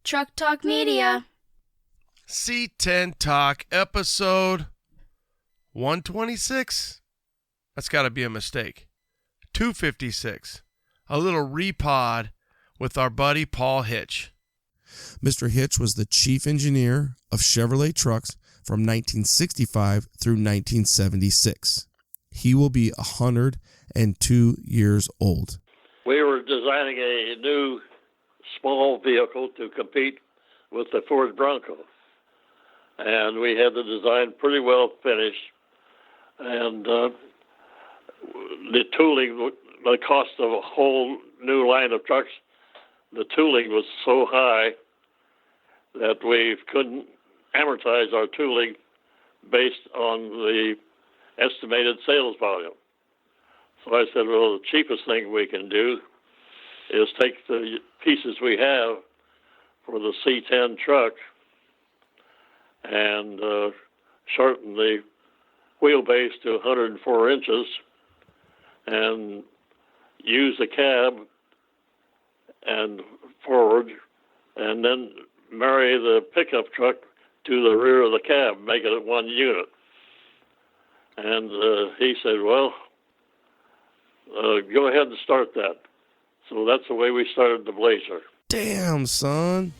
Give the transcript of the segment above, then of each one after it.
Truck Talk Media. C10 Talk, episode 126. That's got to be a mistake. 256. A little repod with our buddy Paul Hitch. Mr. Hitch was the chief engineer of Chevrolet trucks from 1965 through 1976. He will be 102 years old. We were designing a new small vehicle to compete with the Ford Bronco. And we had the design pretty well finished. And the tooling, the cost of a whole new line of trucks, the tooling was so high that we couldn't amortize our tooling based on the estimated sales volume. So I said, well, the cheapest thing we can do is take the pieces we have for the C10 truck and shorten the wheelbase to 104 inches and use the cab and forward, and then marry the pickup truck to the rear of the cab, make it one unit. And he said, well, go ahead and start that. So that's the way we started the Blazer. Damn, son.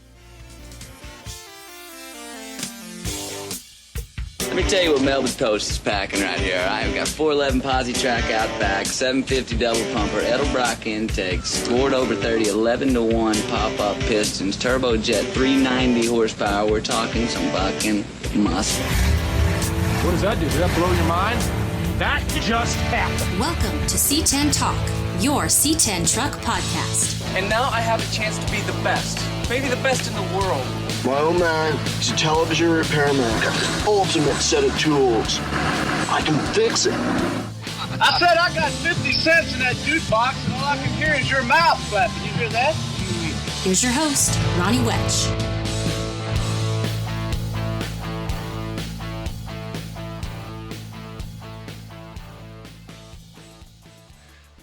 Let me tell you what Melba's Toast is packing right here. All right, we got 411 posi track out back, 750 double pumper, Edelbrock intakes, scored over 30, 11-1 pop-up pistons, turbojet, 390 horsepower. We're talking some bucking muscle. What does that do? Does that blow your mind? That just happened. Welcome to C10 Talk, your C10 truck podcast. And now I have a chance to be the best, maybe the best in the world. My old man is a television repairman. Got the ultimate set of tools. I can fix it. I said I got 50 cents in that jukebox, and all I can hear is your mouth clapping. You hear that? Here's your host, Ronnie Wetch.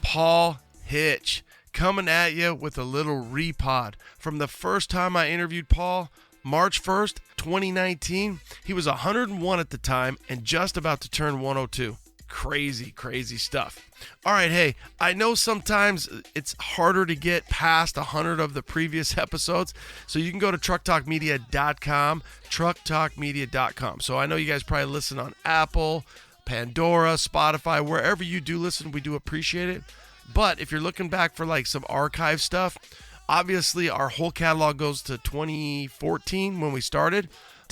Paul Hitch coming at you with a little repod. From the first time I interviewed Paul, March 1st, 2019, he was 101 at the time and just about to turn 102. Crazy, crazy stuff. All right, hey, I know sometimes it's harder to get past 100 of the previous episodes, so you can go to trucktalkmedia.com, trucktalkmedia.com. So I know you guys probably listen on Apple, Pandora, Spotify, wherever you do listen, we do appreciate it. But if you're looking back for like some archive stuff, obviously our whole catalog goes to 2014 when we started.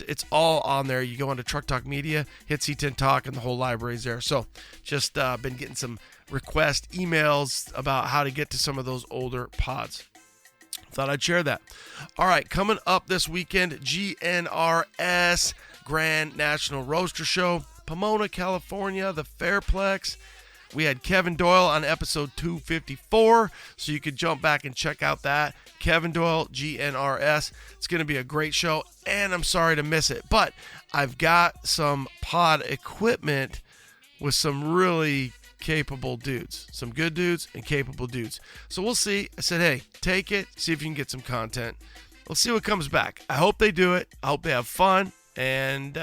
It's all on there. You go into Truck Talk Media, hit C10 Talk, and the whole library's there. So just been getting some request emails about how to get to some of those older pods. Thought I'd share that. All right, coming up this weekend, GNRS, Grand National Roaster Show, Pomona, California, the Fairplex. We had Kevin Doyle on episode 254, so you could jump back and check out that. Kevin Doyle, GNRS. It's going to be a great show, and I'm sorry to miss it, but I've got some pod equipment with some really capable dudes. Some good dudes and capable dudes. So we'll see. I said, hey, take it, see if you can get some content. Let's see what comes back. I hope they do it. I hope they have fun. And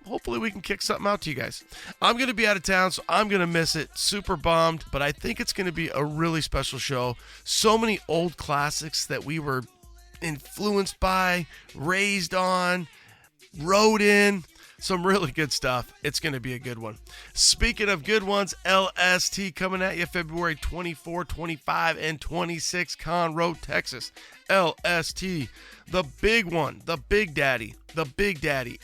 hopefully we can kick something out to you guys. I'm going to be out of town, so I'm going to miss it. Super bummed, but I think it's going to be a really special show. So many old classics that we were influenced by, raised on, rode in. Some really good stuff. It's going to be a good one. Speaking of good ones, LST coming at you February 24, 25, and 26, Conroe, Texas. LST, the big one, the Big Daddy,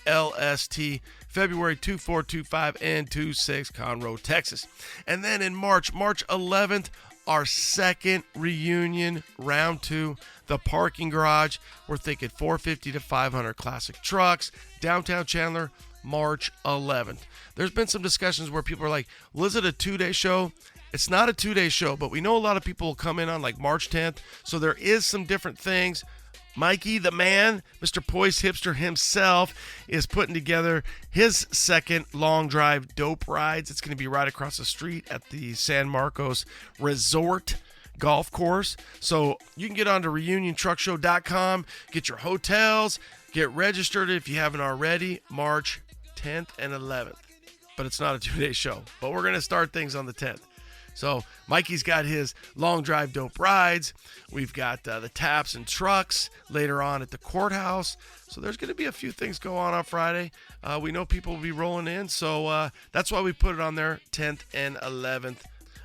LST, February 24, 25, and 26, Conroe, Texas. And then in March 11th, our second reunion, round 2, the parking garage. We're thinking 450 to 500 classic trucks, downtown Chandler, March 11th. There's been some discussions where people are like, well, is it a 2-day show? It's not a 2-day show, but we know a lot of people will come in on like March 10th. So there is some different things. Mikey, the man, Mr. Poise Hipster himself, is putting together his second long drive dope rides. It's going to be right across the street at the San Marcos Resort. golf course. So you can get onto reuniontruckshow.com, get your hotels, get registered if you haven't already, March 10th and 11th. But it's not a 2-day show. But we're going to start things on the 10th. So Mikey's got his long drive dope rides. We've got the taps and trucks later on at the courthouse. So there's going to be a few things go on Friday. We know people will be rolling in. So that's why we put it on there 10th and 11th.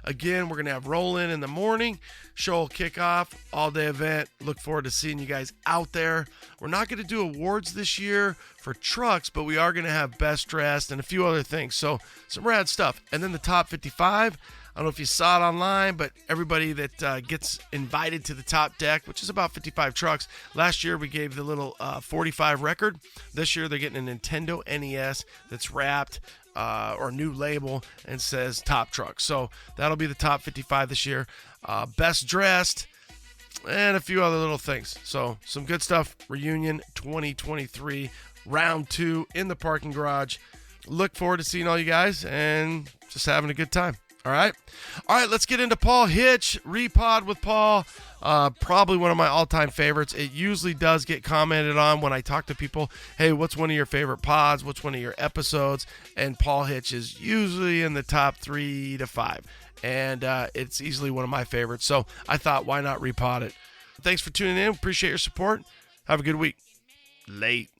Again, we're going to have roll-in in the morning. Show will kick off, all-day event. Look forward to seeing you guys out there. We're not going to do awards this year for trucks, but we are going to have best dressed and a few other things. So some rad stuff. And then the top 55. I don't know if you saw it online, but everybody that gets invited to the top deck, which is about 55 trucks. Last year, we gave the little 45 record. This year, they're getting a Nintendo NES that's wrapped or new label and says top truck. So that'll be the top 55 this year. Best dressed and a few other little things. So some good stuff. Reunion 2023, round 2 in the parking garage. Look forward to seeing all you guys and just having a good time. All right, let's get into Paul Hitch, Repod with Paul. Probably one of my all-time favorites. It usually does get commented on when I talk to people. Hey, what's one of your favorite pods? What's one of your episodes? And Paul Hitch is usually in the top 3 to 5. And it's easily one of my favorites. So I thought, why not repod it? Thanks for tuning in. Appreciate your support. Have a good week. Late.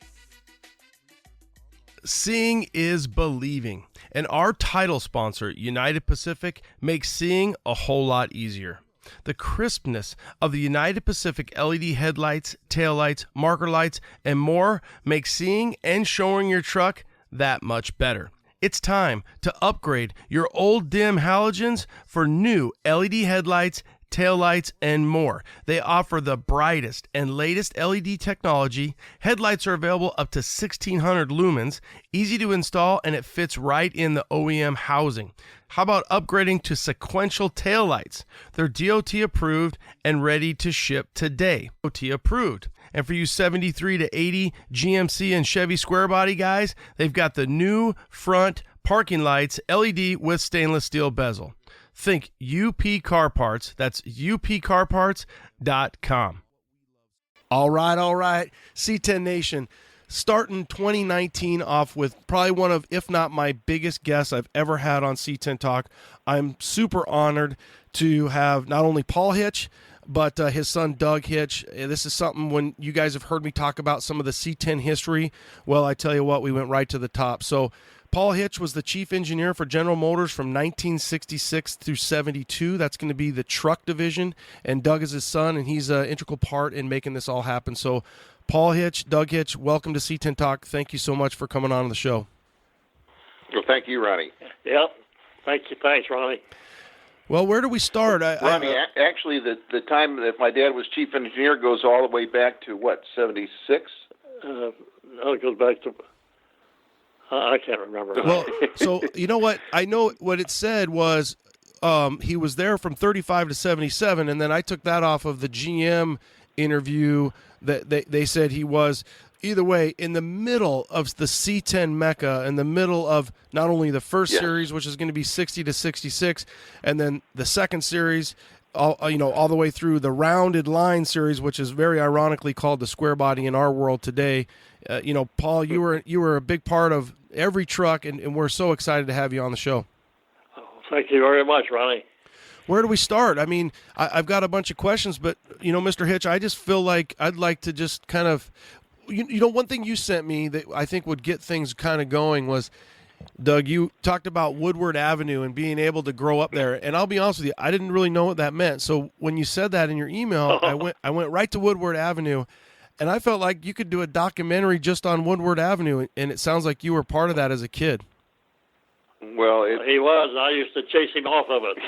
Seeing is believing. And our title sponsor, United Pacific, makes seeing a whole lot easier. The crispness of the United Pacific LED headlights, taillights, marker lights, and more makes seeing and showing your truck that much better. It's time to upgrade your old dim halogens for new LED headlights, taillights, and more. They offer the brightest and latest LED technology. Headlights are available up to 1,600 lumens, easy to install, and it fits right in the OEM housing. How about upgrading to sequential taillights? They're DOT approved and ready to ship today. DOT approved. And for you 73 to 80 GMC and Chevy square body guys, they've got the new front parking lights, LED with stainless steel bezel. Think UP Car Parts. That's upcarparts.com. All right. C10 Nation, starting 2019 off with probably one of, if not my biggest guests I've ever had on C10 Talk. I'm super honored to have not only Paul Hitch, but his son Doug Hitch. This is something when you guys have heard me talk about some of the C10 history, well, I tell you what, we went right to the top. So Paul Hitch was the chief engineer for General Motors from 1966 through 72. That's going to be the truck division, and Doug is his son, and he's an integral part in making this all happen. So Paul Hitch, Doug Hitch, welcome to C10 Talk. Thank you so much for coming on the show. Well, thank you, Ronnie. Yep. Thanks, Ronnie. Well, where do we start? Ronnie, actually, the time that my dad was chief engineer goes all the way back to, what, 76? No, it goes back to... I can't remember. Well, so you know what? I know what it said was he was there from 35 to 77, and then I took that off of the GM interview that they said he was, either way, in the middle of the C10 Mecca, in the middle of not only the first series, which is going to be 60 to 66, and then the second series, all the way through the rounded line series, which is very ironically called the square body in our world today. Paul, you were a big part of every truck, and we're so excited to have you on the show. Oh, thank you very much, Ronnie. Where do we start? I mean, I've got a bunch of questions, but, Mr. Hitch, I just feel like I'd like to just kind of, one thing you sent me that I think would get things kind of going was, Doug, you talked about Woodward Avenue and being able to grow up there. And I'll be honest with you, I didn't really know what that meant. So when you said that in your email, I went right to Woodward Avenue, and I felt like you could do a documentary just on Woodward Avenue, and it sounds like you were part of that as a kid. Well, he was. I used to chase him off of it.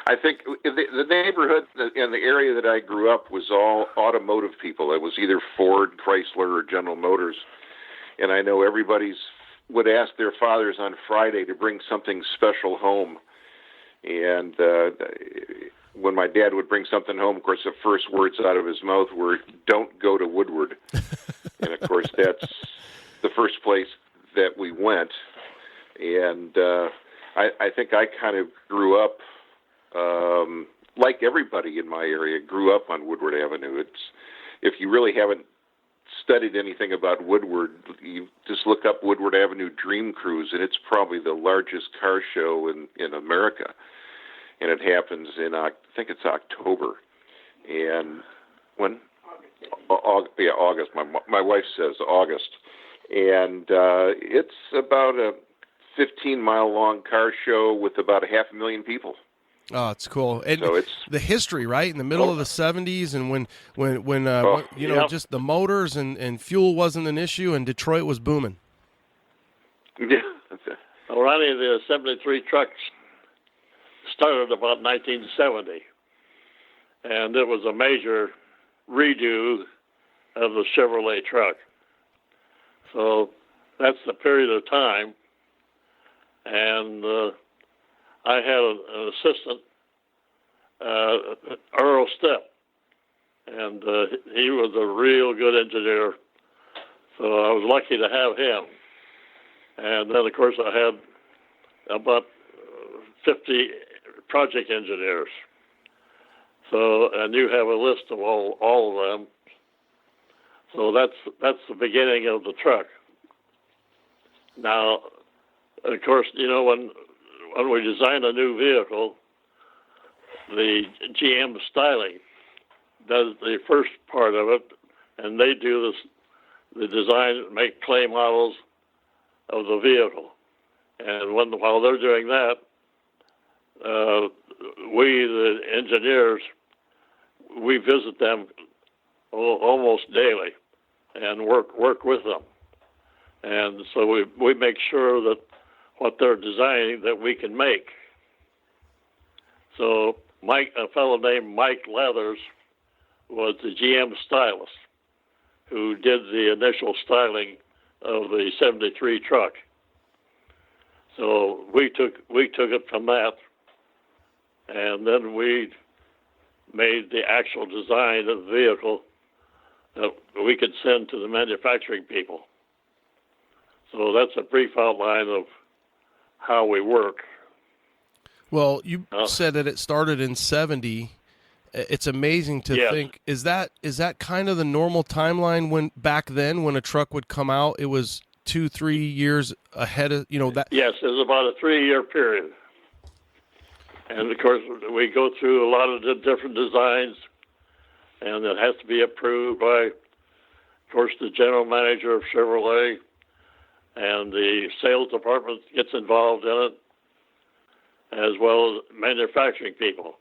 I think the neighborhood and the area that I grew up was all automotive people. It was either Ford, Chrysler, or General Motors. And I know everybody would ask their fathers on Friday to bring something special home. And when my dad would bring something home, of course, the first words out of his mouth were, "Don't go to Woodward." And, of course, that's the first place that we went. And I think I kind of grew up, like everybody in my area, grew up on Woodward Avenue. If you really haven't studied anything about Woodward, you just look up Woodward Avenue Dream Cruise, and it's probably the largest car show in America. And it happens in, I think it's October. And when? August. My wife says August. And it's about a 15-mile long car show with about 500,000 people. Oh, it's cool. And so it's the history, right? In the middle of the 70s, and when just the motors and fuel wasn't an issue, and Detroit was booming. Yeah. Running the 73 trucks started about 1970, and it was a major redo of the Chevrolet truck. So that's the period of time. And I had an assistant, Earl Stepp, and he was a real good engineer. So I was lucky to have him. And then, of course, I had about 50 project engineers. So, and you have a list of all of them. So that's the beginning of the truck. Now, of course, when we design a new vehicle, the GM styling does the first part of it, and they do the design, make clay models of the vehicle. And while they're doing that, we, the engineers, we visit them almost daily and work with them. And so we make sure that what they're designing that we can make. So a fellow named Mike Leathers was the GM stylist who did the initial styling of the 73 truck. So we took it from that, and then we made the actual design of the vehicle that we could send to the manufacturing people. So that's a brief outline of how we work. Well, you said that it started in 70. It's amazing to think. Is that kind of the normal timeline when back then when a truck would come out, it was 2-3 years ahead of, that? Yes, it was about a 3-year period. And of course, we go through a lot of the different designs, and it has to be approved by, of course, the general manager of Chevrolet, and the sales department gets involved in it, as well as manufacturing people.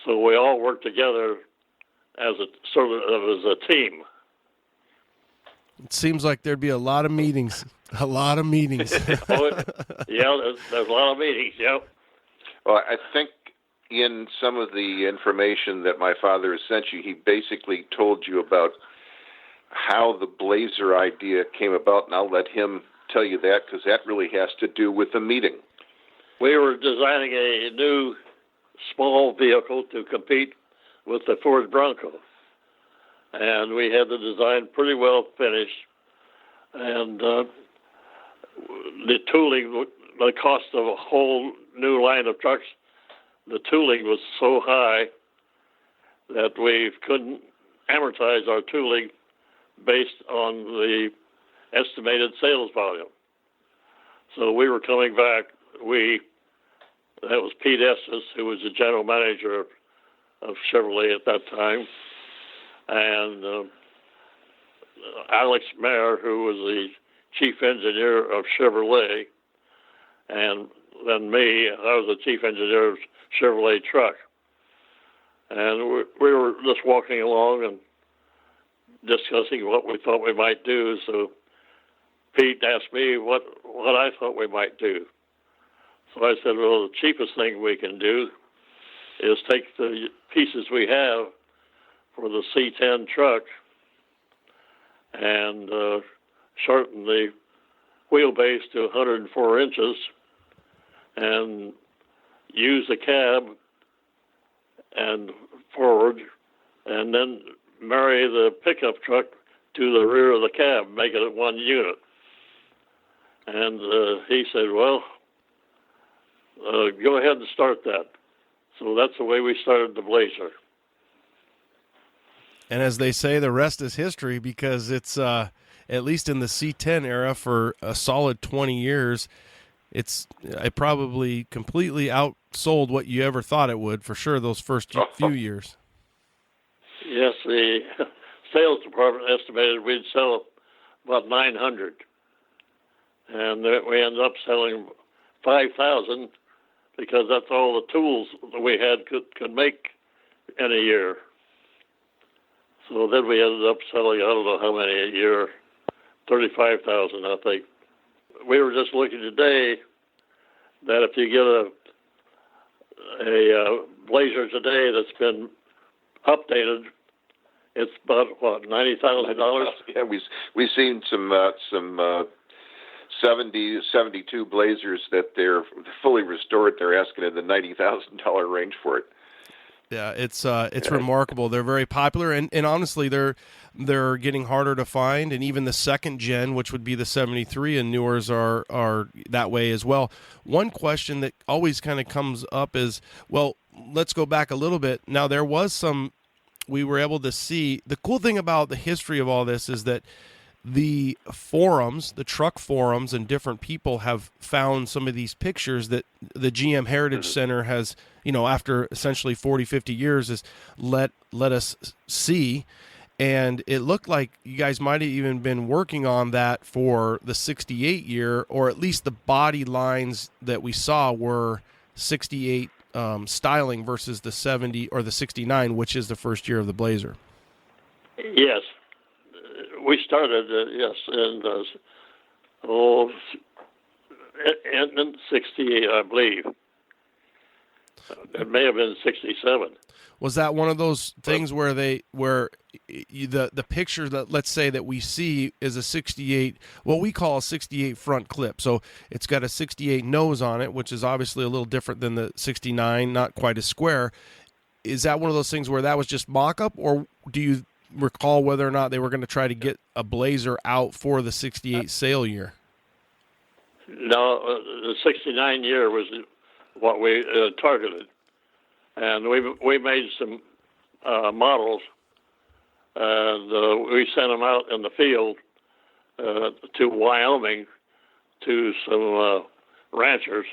So we all work together as a team. It seems like there'd be a lot of meetings. A lot of meetings. There's a lot of meetings, yeah. Well, I think in some of the information that my father has sent you, he basically told you about how the Blazer idea came about, and I'll let him tell you that because that really has to do with the meeting. We were designing a new small vehicle to compete with the Ford Bronco, and we had the design pretty well finished, and the tooling, the cost of a whole new line of trucks, the tooling was so high that we couldn't amortize our tooling based on the estimated sales volume. So we were coming back. That was Pete Estes, who was the general manager of Chevrolet at that time, and Alex Mayer, who was the chief engineer of Chevrolet, and then me, I was the chief engineer of Chevrolet truck. And we were just walking along and discussing what we thought we might do. So Pete asked me what I thought we might do. So I said, well, the cheapest thing we can do is take the pieces we have for the C10 truck and shorten the wheelbase to 104 inches and use the cab and forward, and then marry the pickup truck to the rear of the cab, make it one unit. And he said, well, go ahead and start that. So that's the way we started the Blazer. And as they say, the rest is history, because it's at least in the C10 era for a solid 20 years, it probably completely outsold what you ever thought it would, for sure, those first few years. Yes, the sales department estimated we'd sell about 900, and we ended up selling 5,000 because that's all the tools that we had could make in a year. So then we ended up selling, I don't know how many a year, 35,000, I think. We were just looking today that if you get a Blazer today that's been updated, it's about, what, $90,000? Yeah, we've seen some 72 Blazers that they're fully restored. They're asking in the $90,000 range for it. Yeah, it's remarkable. They're very popular, and honestly, they're getting harder to find. And even the second gen, which would be the 73 and newers, are that way as well. One question that always kind of comes up is, well, let's go back a little bit. Now, there was some. We were able to see. The cool thing about the history of all this is that the forums, the truck forums, and different people have found some of these pictures that the GM Heritage Center has, after essentially 40, 50 years, has let us see. And it looked like you guys might have even been working on that for the 68 year, or at least the body lines that we saw were 68 styling versus the 70 or the 69, which is the first year of the Blazer. Yes. We started, in 68, I believe. It may have been 67. Was that one of those things where the picture that, let's say, that we see is a 68, what we call a 68 front clip? So it's got a 68 nose on it, which is obviously a little different than the 69, not quite as square. Is that one of those things where that was just mock-up, or do you recall whether or not they were going to try to get a Blazer out for the 68 sale year? No, the 69 year was what we targeted. And we made some models, and we sent them out in the field to Wyoming to some ranchers,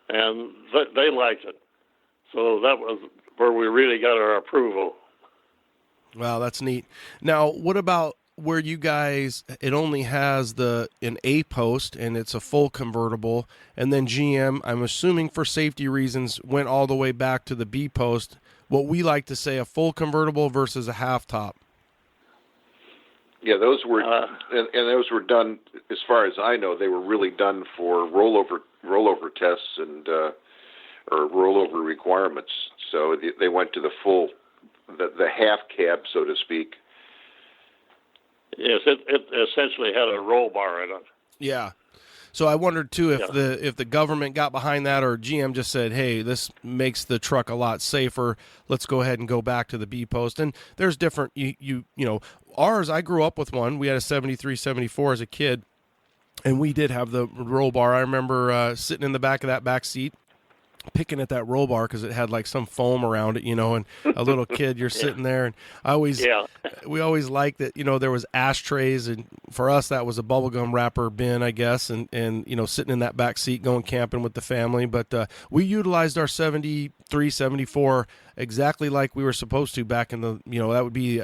and they liked it. So that was where we really got our approval. Wow, that's neat. Now, what about where you guys, it only has an A post and it's a full convertible, and then GM, I'm assuming for safety reasons, went all the way back to the B post, what we like to say a full convertible versus a half top? Yeah, those were and those were done, as far as I know, they were really done for rollover tests and or rollover requirements. So they went to the full, the half cab, so to speak. Yes, it essentially had a roll bar in it. Yeah. So I wondered too if the government got behind that, or GM just said, "Hey, this makes the truck a lot safer. Let's go ahead and go back to the B post." And there's different you know, ours, I grew up with one. We had a 73, 74 as a kid, and we did have the roll bar. I remember sitting in the back of that back seat, picking at that roll bar because it had like some foam around it, and a little kid, you're sitting there, and we always liked that, there was ashtrays, and for us that was a bubblegum wrapper bin, I guess, and sitting in that back seat going camping with the family. But we utilized our 73, 74 exactly like we were supposed to back in the, that would be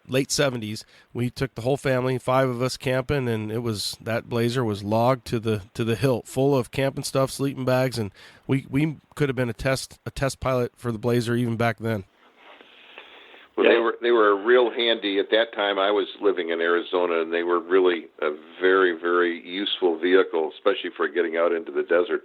late 70s. We took the whole family, 5 of us camping, and that Blazer was logged to the hilt, full of camping stuff, sleeping bags, and we could have been a test pilot for the Blazer even back then. Well, they were real handy at that time. I was living in Arizona, and they were really a very, very useful vehicle, especially for getting out into the desert.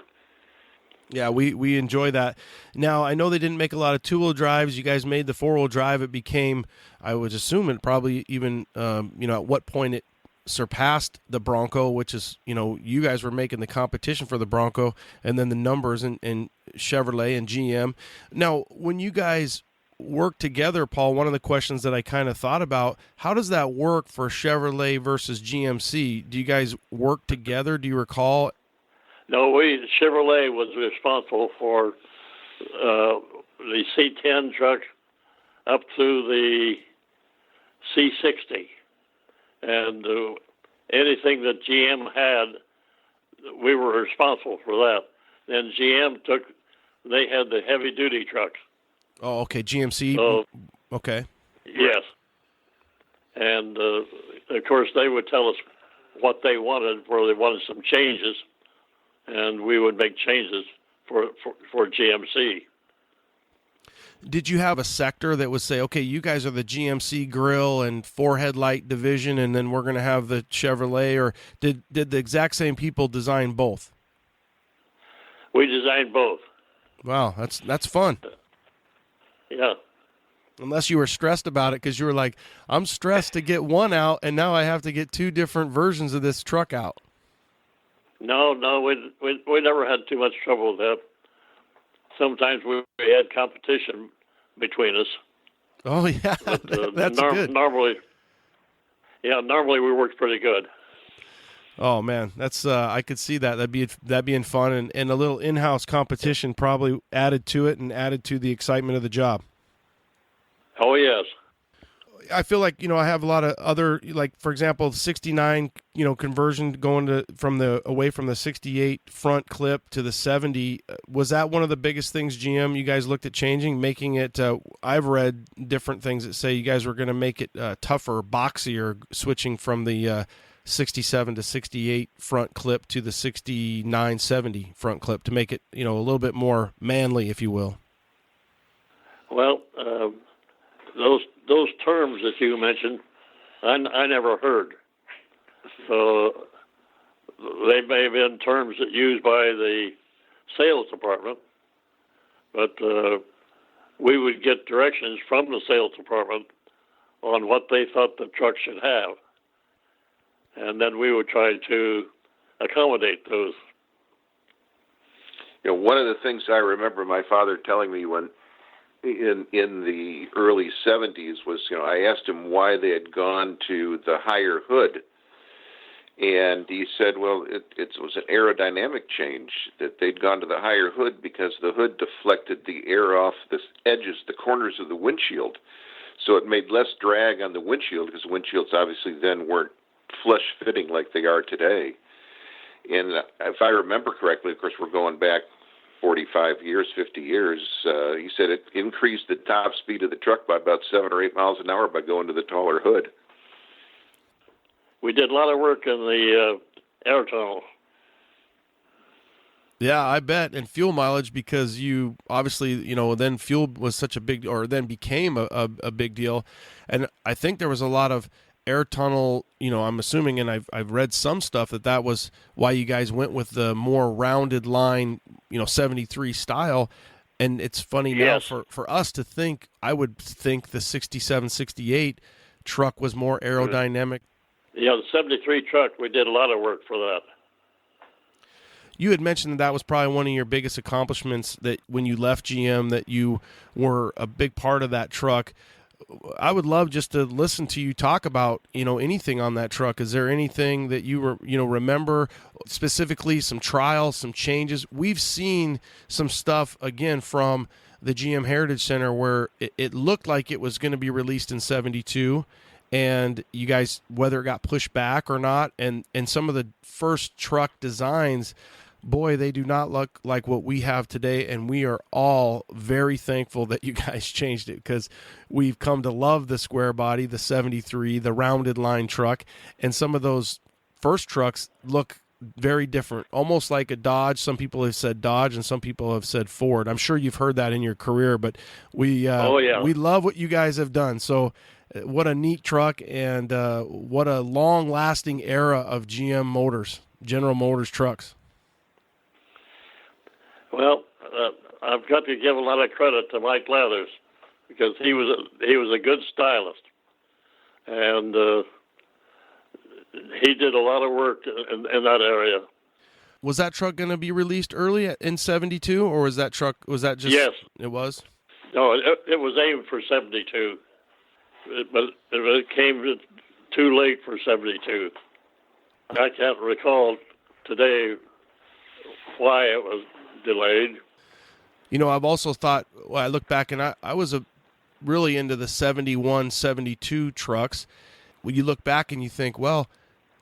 Yeah, we enjoy that. Now, I know they didn't make a lot of two-wheel drives. You guys made the four-wheel drive. It became, I would assume, it probably even, at what point it surpassed the Bronco, which is, you guys were making the competition for the Bronco, and then the numbers in Chevrolet and GM. Now, when you guys work together, Paul, one of the questions that I kind of thought about, how does that work for Chevrolet versus GMC? Do you guys work together? Do you recall? No, Chevrolet was responsible for the C10 truck up to the C60. And anything that GM had, we were responsible for that. Then GM they had the heavy-duty trucks. Oh, okay, GMC. Okay. Yes. And, of course, they would tell us what they wanted, where they wanted some changes, and we would make changes for GMC. Did you have a sector that would say, okay, you guys are the GMC grill and 4-headlight division, and then we're going to have the Chevrolet, or did the exact same people design both? We designed both. Wow, that's fun. Yeah. Unless you were stressed about it because you were like, I'm stressed to get one out, and now I have to get two different versions of this truck out. No, we never had too much trouble with that. Sometimes we had competition between us. Oh, yeah, but, that's good. Normally we worked pretty good. Oh, man, that's I could see that. That'd being fun, and a little in-house competition probably added to it and added to the excitement of the job. Oh, yes. I feel like, I have a lot of other, like, for example, 69, conversion going away from the 68 front clip to the 70. Was that one of the biggest things, GM, you guys looked at changing, making it, I've read different things that say you guys were going to make it tougher, boxier, switching from the 67 to 68 front clip to the 69, 70 front clip to make it, a little bit more manly, if you will. Well, those terms that you mentioned, I never heard. So they may have been terms that used by the sales department, but we would get directions from the sales department on what they thought the truck should have, and then we would try to accommodate those. One of the things I remember my father telling me when in the early 70s was, I asked him why they had gone to the higher hood. And he said, well, it was an aerodynamic change, that they'd gone to the higher hood because the hood deflected the air off the edges, the corners of the windshield. So it made less drag on the windshield because windshields obviously then weren't flush fitting like they are today. And if I remember correctly, of course, we're going back 45 years, 50 years, he said it increased the top speed of the truck by about 7 or 8 miles an hour by going to the taller hood. We did a lot of work in the air tunnel. Yeah, I bet. And fuel mileage, because you obviously, then fuel was such a big, or then became a big deal. And I think there was a lot of air tunnel, I'm assuming, and I've read some stuff that was why you guys went with the more rounded line, 73 style. And it's funny yes. now for us to think, I would think the 67, 68 truck was more aerodynamic. Yeah, the 73 truck, we did a lot of work for that. You had mentioned that was probably one of your biggest accomplishments, that when you left GM, that you were a big part of that truck. I would love just to listen to you talk about, anything on that truck. Is there anything that you remember specifically, some trials, some changes? We've seen some stuff, again, from the GM Heritage Center where it looked like it was going to be released in 72, and you guys, whether it got pushed back or not, and some of the first truck designs, boy, they do not look like what we have today, and we are all very thankful that you guys changed it, because we've come to love the square body, the 73, the rounded line truck, and some of those first trucks look very different, almost like a Dodge. Some people have said Dodge, and some people have said Ford. I'm sure you've heard that in your career, but we love what you guys have done. So what a neat truck, and what a long-lasting era of GM Motors, General Motors trucks. Well, I've got to give a lot of credit to Mike Lathers, because he was a good stylist, and he did a lot of work in that area. Was that truck going to be released early in 72, or was that just? Yes. It was? No, it was aimed for 72, but it came too late for 72. I can't recall today why it was delayed. You know, I've also thought, well, I look back and I was really into the 71, 72 trucks. When you look back and you think, well,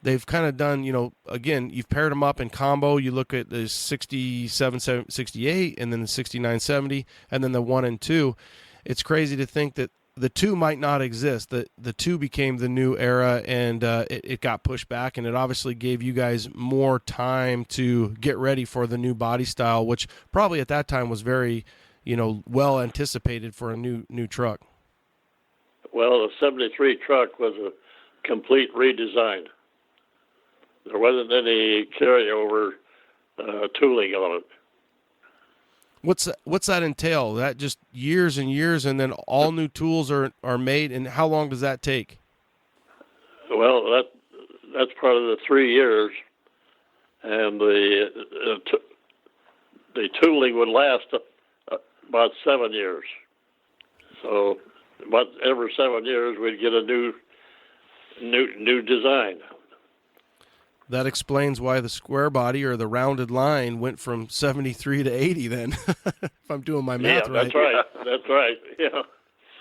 they've kind of done, again, you've paired them up in combo. You look at the 67, 68, and then the 69, 70, and then the 1 and 2. It's crazy to think that the 2 might not exist. The 2 became the new era, and it got pushed back, and it obviously gave you guys more time to get ready for the new body style, which probably at that time was very, well anticipated for a new truck. Well, the 73 truck was a complete redesign. There wasn't any carryover tooling on it. What's that entail? That just years and years, and then all new tools are made. And how long does that take? Well, that's part of the 3 years, and the tooling would last about 7 years. So, about every 7 years, we'd get a new design. That explains why the square body or the rounded line went from 73 to 80 then, if I'm doing my math right. That's right. That's right. Yeah.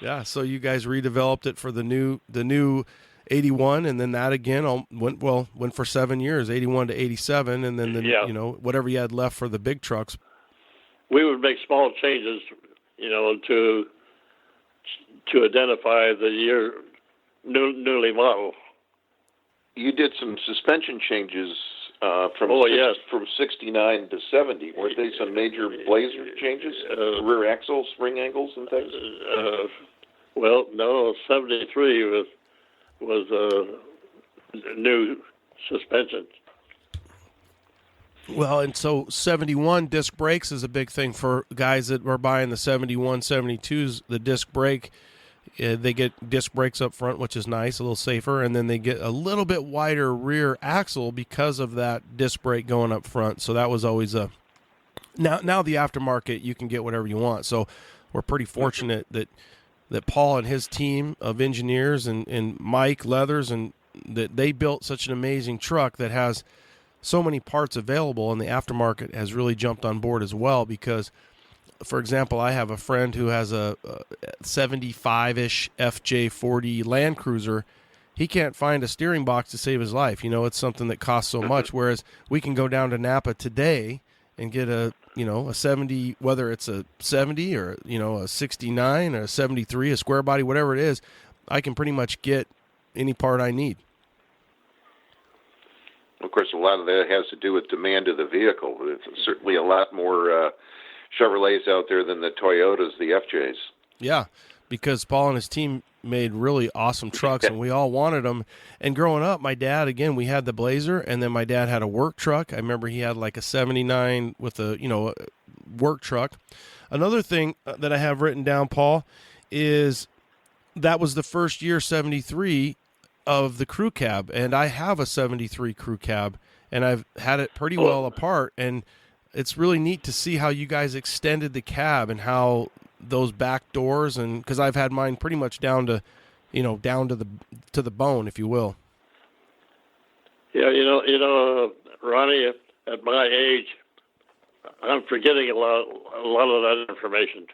Yeah, so you guys redeveloped it for the new 81, and then that again went for 7 years, 81 to 87, and then whatever you had left for the big trucks. We would make small changes, to identify the year newly modeled. You did some suspension changes from 69 to 70. Weren't they some major Blazer changes? Rear axle, spring angles, and things? Well, no, 73 was new suspension. Well, and so 71 disc brakes is a big thing for guys that were buying the 71, 72s. The disc brake, they get disc brakes up front, which is nice, a little safer, and then they get a little bit wider rear axle because of that disc brake going up front. So that was always a now the aftermarket, you can get whatever you want. So we're pretty fortunate that Paul and his team of engineers and Mike Leathers, and that they built such an amazing truck that has so many parts available, and the aftermarket has really jumped on board as well. Because, for example, I have a friend who has a 75-ish FJ40 Land Cruiser. He can't find a steering box to save his life. It's something that costs so much, whereas we can go down to Napa today and get a 70, whether it's a 70 or, a 69 or a 73, a square body, whatever it is, I can pretty much get any part I need. Of course, a lot of that has to do with demand of the vehicle. There's certainly a lot more Chevrolets out there than the Toyotas, the FJs. Yeah, because Paul and his team made really awesome trucks, and we all wanted them. And growing up, my dad, again, we had the Blazer, and then my dad had a work truck. I remember he had like a 79 with a work truck. Another thing that I have written down, Paul, is that was the first year, 73, of the crew cab, and I have a 73 crew cab, and I've had it pretty well apart, and it's really neat to see how you guys extended the cab and how those back doors, and because I've had mine pretty much down to the bone, if you will. Yeah, Ronnie, at my age, I'm forgetting a lot of that information.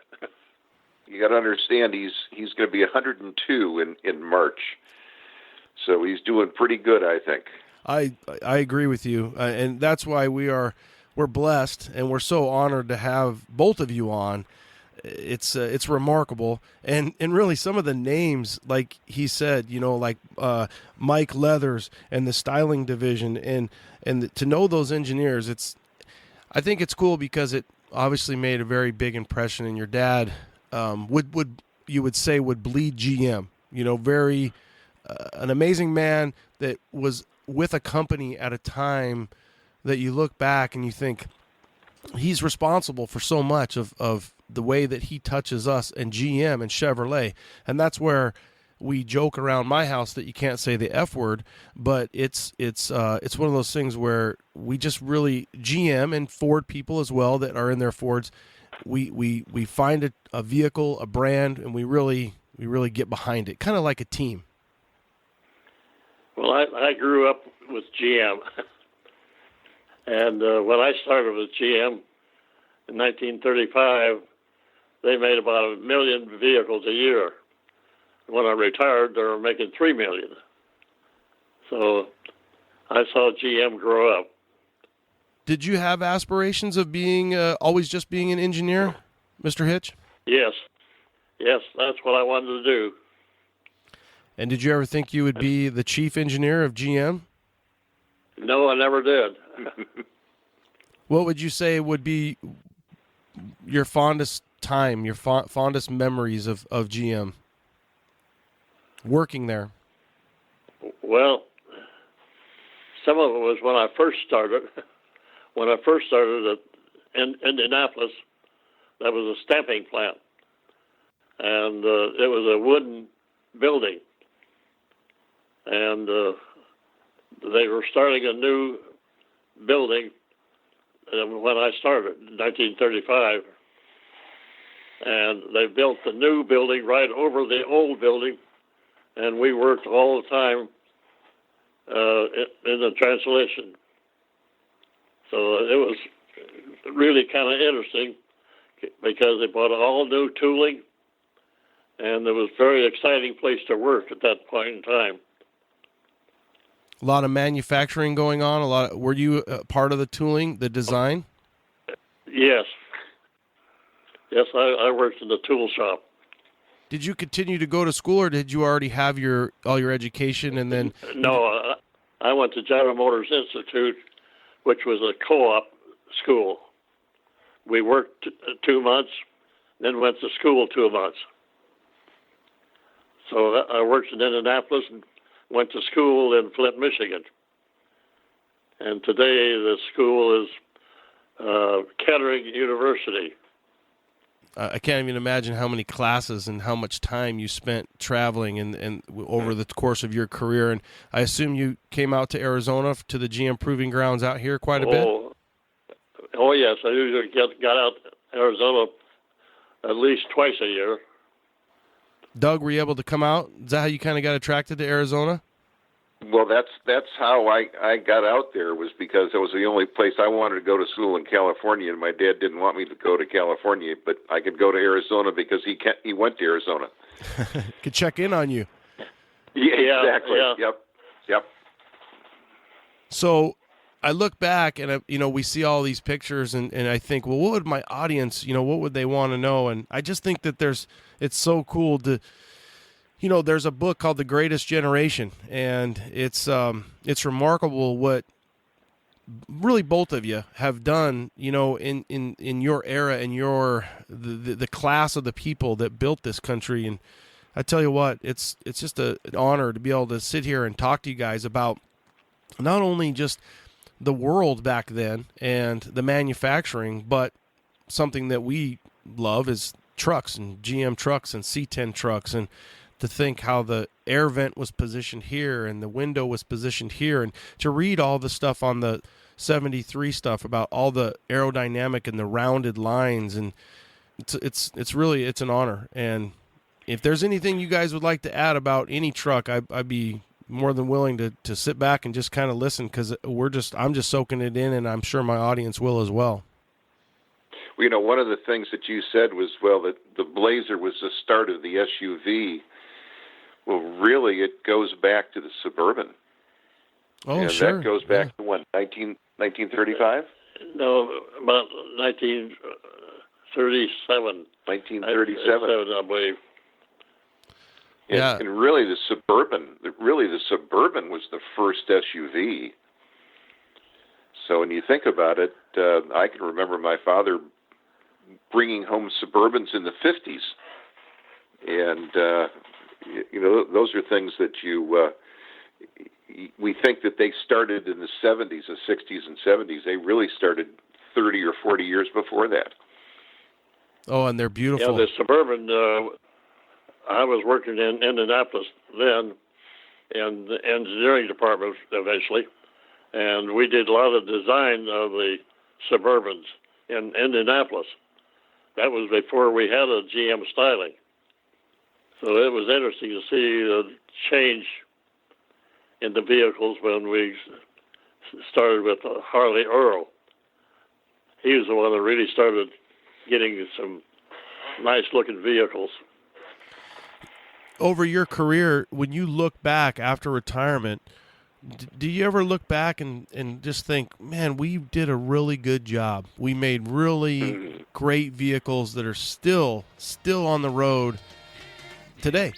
You got to understand, he's going to be 102 in March. So he's doing pretty good, I think. I agree with you, and that's why we're blessed, and we're so honored to have both of you on. It's remarkable, and really some of the names, like he said, like Mike Leathers and the styling division, and to know those engineers, I think it's cool because it obviously made a very big impression. And your dad would bleed GM, very. An amazing man that was with a company at a time that you look back and you think he's responsible for so much of the way that he touches us and GM and Chevrolet. And that's where we joke around my house that you can't say the F word, but it's one of those things where we just really, GM and Ford people as well that are in their Fords, we find a vehicle, a brand, and we really get behind it, kind of like a team. Well, I grew up with GM, And when I started with GM in 1935, they made about 1 million vehicles a year. When I retired, they were making 3 million. So I saw GM grow up. Did you have aspirations of being always just being an engineer, Mr. Hitch? Yes. Yes, that's what I wanted to do. And did you ever think you would be the chief engineer of GM? No, I never did. What would you say would be your fondest time, your fondest memories of GM? Working there. Well, some of it was when I first started. When I first started in Indianapolis, that was a stamping plant. And it was a wooden building. And they were starting a new building when I started in 1935. And they built the new building right over the old building, and we worked all the time in the translation. So it was really kind of interesting because they bought all new tooling, and it was a very exciting place to work at that point in time. A lot of manufacturing going on. Were you part of the tooling, the design? Yes. Yes, I worked in the tool shop. Did you continue to go to school, or did you already have all your education and then? No, I went to General Motors Institute, which was a co-op school. We worked 2 months, then went to school 2 months. So I worked in Indianapolis and went to school in Flint, Michigan. And today the school is Kettering University. I can't even imagine how many classes and how much time you spent traveling and over the course of your career. And I assume you came out to Arizona to the GM Proving Grounds out here quite a bit? Oh yes, I usually got out to Arizona at least twice a year. Doug, were you able to come out? Is that how you kind of got attracted to Arizona? Well, that's how I got out there, was because it was the only place I wanted to go to school in California, and my dad didn't want me to go to California, but I could go to Arizona because he went to Arizona. Could check in on you. Yeah, exactly. Yeah. Yep. So I look back and we see all these pictures and I think, well, what would my audience, what would they want to know? And I just think that it's so cool to. There's a book called The Greatest Generation, and it's remarkable what really both of you have done, in your era and the class of the people that built this country. And I tell you what, it's just an honor to be able to sit here and talk to you guys about not only just the world back then and the manufacturing, but something that we love is trucks and GM trucks and C10 trucks, and to think how the air vent was positioned here and the window was positioned here, and to read all the stuff on the 73 stuff about all the aerodynamic and the rounded lines, and it's really an honor. And if there's anything you guys would like to add about any truck, I'd be more than willing to sit back and just kind of listen, because I'm just soaking it in, and I'm sure my audience will as well. Well, one of the things that you said was, that the Blazer was the start of the SUV. Well, really, it goes back to the Suburban. Oh, and sure. That goes back to what, 1935? No, about 1937. 1937, I believe. And really, the Suburban was the first SUV. So when you think about it, I can remember my father bringing home Suburbans in the 50s, and those are things that we think that they started in the 70s, the 60s and 70s. They really started 30 or 40 years before that. Oh, and they're beautiful. Yeah, the Suburban. I was working in Indianapolis then, in the engineering department eventually, and we did a lot of design of the Suburbans in Indianapolis. That was before we had a GM styling. So it was interesting to see the change in the vehicles when we started with Harley Earl. He was the one that really started getting some nice-looking vehicles. Over your career, when you look back after retirement, do you ever look back and just think, man, we did a really good job. We made really great vehicles that are still on the road today?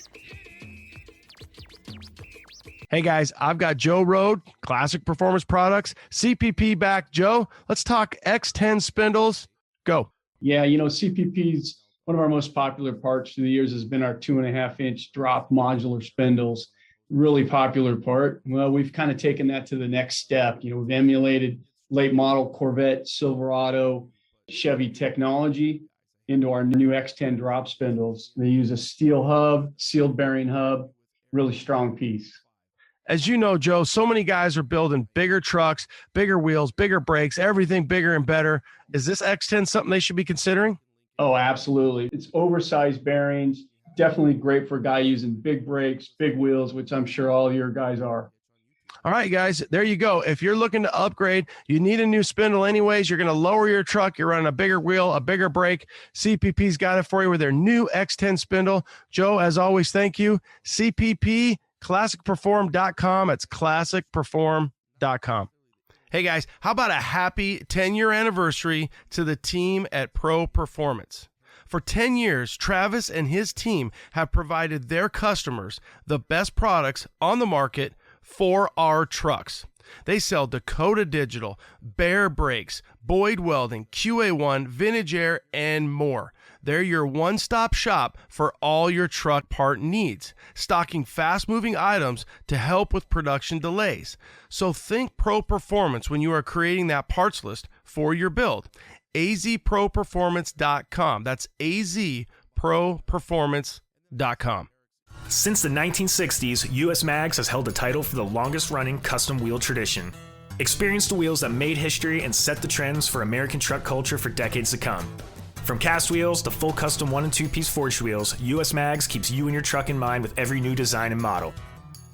Hey guys, I've got Joe Road, Classic Performance Products, CPP back. Joe, let's talk X10 spindles. Go. Yeah, you know, CPP's one of our most popular parts through the years has been our 2.5-inch drop modular spindles. Really popular part. Well, we've kind of taken that to the next step. You know, we've emulated late model Corvette, Silverado, Chevy technology into our new X10 drop spindles. They use a steel hub, sealed bearing hub, really strong piece. As you know, Joe, so many guys are building bigger trucks, bigger wheels, bigger brakes, everything bigger and better. Is this X10 something they should be considering? Oh, absolutely. It's oversized bearings. Definitely great for a guy using big brakes, big wheels, which I'm sure all your guys are. All right, guys, there you go. If you're looking to upgrade, you need a new spindle anyways. You're going to lower your truck. You're running a bigger wheel, a bigger brake. CPP's got it for you with their new X10 spindle. Joe, as always, thank you. CPP, classicperform.com. It's classicperform.com. Hey, guys, how about a happy 10-year anniversary to the team at Pro Performance? For 10 years, Travis and his team have provided their customers the best products on the market for our trucks. They sell Dakota Digital, Bear Brakes, Boyd Welding, QA1, Vintage Air, and more. They're your one-stop shop for all your truck part needs, stocking fast-moving items to help with production delays. So think Pro Performance when you are creating that parts list for your build. azproperformance.com. That's azproperformance.com. Since the 1960s, US Mags has held the title for the longest-running custom wheel tradition. Experience the wheels that made history and set the trends for American truck culture for decades to come. From cast wheels to full custom 1- and 2-piece forged wheels, US Mags keeps you and your truck in mind with every new design and model.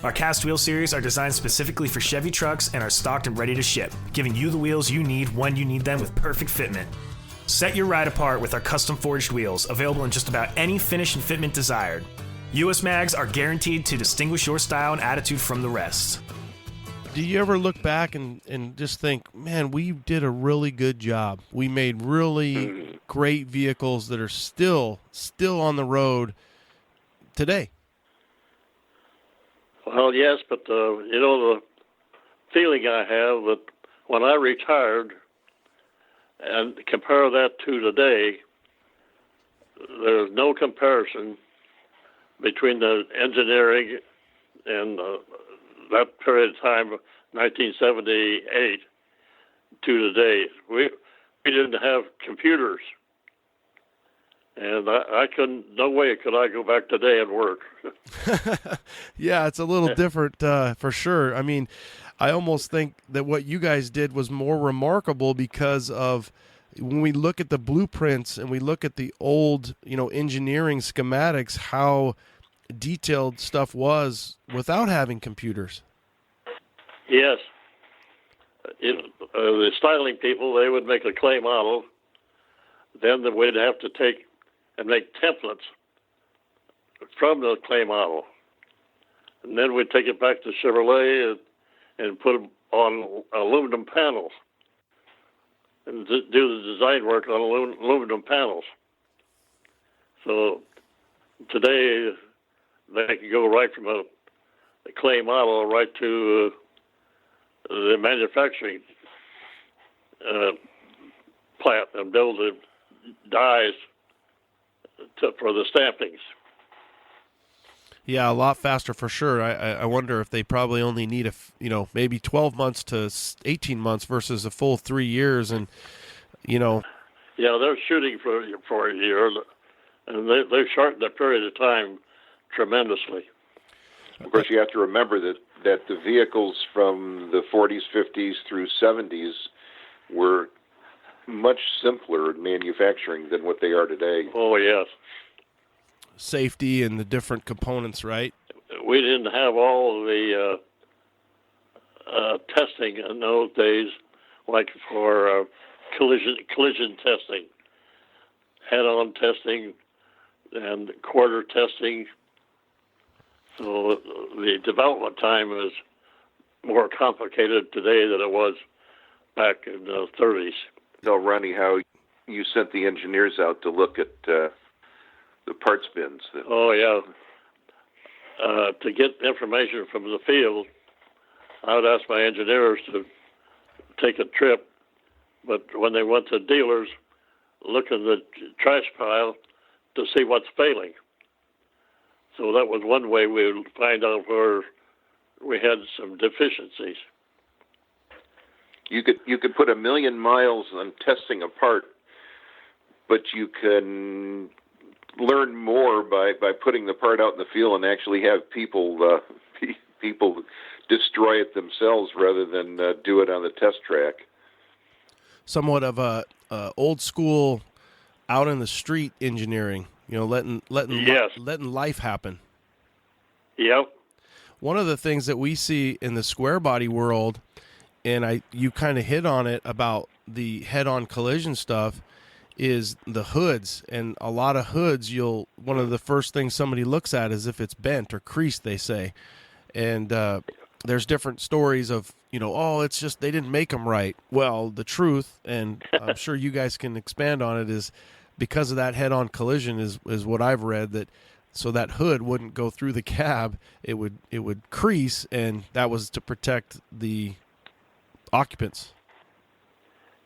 Our cast wheel series are designed specifically for Chevy trucks and are stocked and ready to ship, giving you the wheels you need when you need them with perfect fitment. Set your ride apart with our custom forged wheels, available in just about any finish and fitment desired. US Mags are guaranteed to distinguish your style and attitude from the rest. Do you ever look back and just think, man, we did a really good job. We made really great vehicles that are still on the road today? Well, yes, but, you know, the feeling I have that when I retired and compare that to today, there's no comparison between the engineering and that period of time, 1978, to today. We didn't have computers, and I couldn't. No way could I go back today and work. Yeah, it's a little different for sure. I mean, I almost think that what you guys did was more remarkable because of when we look at the blueprints and we look at the old, engineering schematics, how detailed stuff was without having computers. Yes. The styling people, they would make a clay model. Then we'd have to take and make templates from the clay model. And then we'd take it back to Chevrolet and put them on aluminum panels and do the design work on aluminum panels. So today, they can go right from a clay model right to the manufacturing plant and build the dies for the stampings. Yeah, a lot faster for sure. I wonder if they probably only need maybe 12 months to 18 months versus a full 3 years, and Yeah, they're shooting for a year, and they've shortened the period of time tremendously. Of course, you have to remember that the vehicles from the 40s, 50s through 70s were much simpler in manufacturing than what they are today. Oh, yes. Safety and the different components, right? We didn't have all the testing in those days, like for collision testing, head-on testing, and quarter testing. So the development time is more complicated today than it was back in the 30s. Tell Ronnie how you sent the engineers out to look at the parts bins. Oh, yeah. To get information from the field, I would ask my engineers to take a trip, but when they went to dealers, look in the trash pile to see what's failing. So that was one way we would find out where we had some deficiencies. You could put 1 million miles on testing a part, but you can learn more by putting the part out in the field and actually have people destroy it themselves rather than do it on the test track. Somewhat of a old school, out in the street engineering. Letting life happen. Yep. One of the things that we see in the square body world, and you kind of hit on it about the head-on collision stuff, is the hoods. And a lot of hoods, one of the first things somebody looks at is if it's bent or creased, they say. And there's different stories of, it's just they didn't make them right. Well, the truth, and I'm sure you guys can expand on it, is because of that head-on collision is what I've read, that so that hood wouldn't go through the cab, it would crease, and that was to protect the occupants.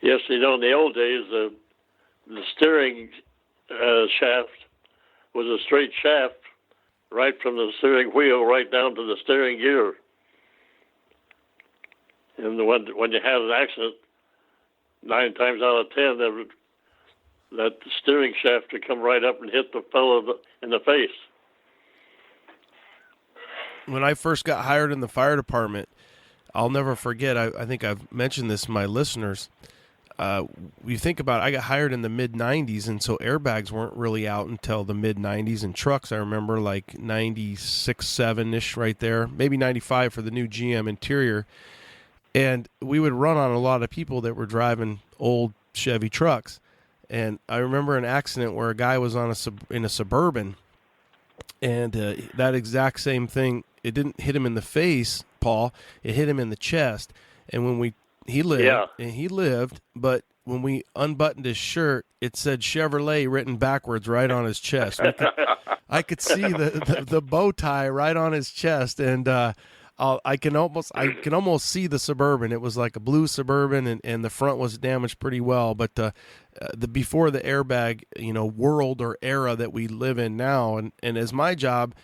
Yes, in the old days, the steering shaft was a straight shaft right from the steering wheel right down to the steering gear. And when you had an accident, 9 times out of 10, that steering shaft would come right up and hit the fellow in the face. When I first got hired in the fire department, I'll never forget, I think I've mentioned this to my listeners. You think about it, I got hired in the mid-'90s, and so airbags weren't really out until the mid-'90s. And trucks, I remember, like 96, 7-ish right there, maybe 95 for the new GM interior. And we would run on a lot of people that were driving old Chevy trucks. And I remember an accident where a guy was in a Suburban, and that exact same thing, it didn't hit him in the face, Paul. It hit him in the chest. And when he lived, but when we unbuttoned his shirt, it said Chevrolet written backwards right on his chest. I could see the bow tie right on his chest, and I can almost see the Suburban. It was like a blue Suburban, and the front was damaged pretty well. But the before the airbag, world or era that we live in now, and as my job,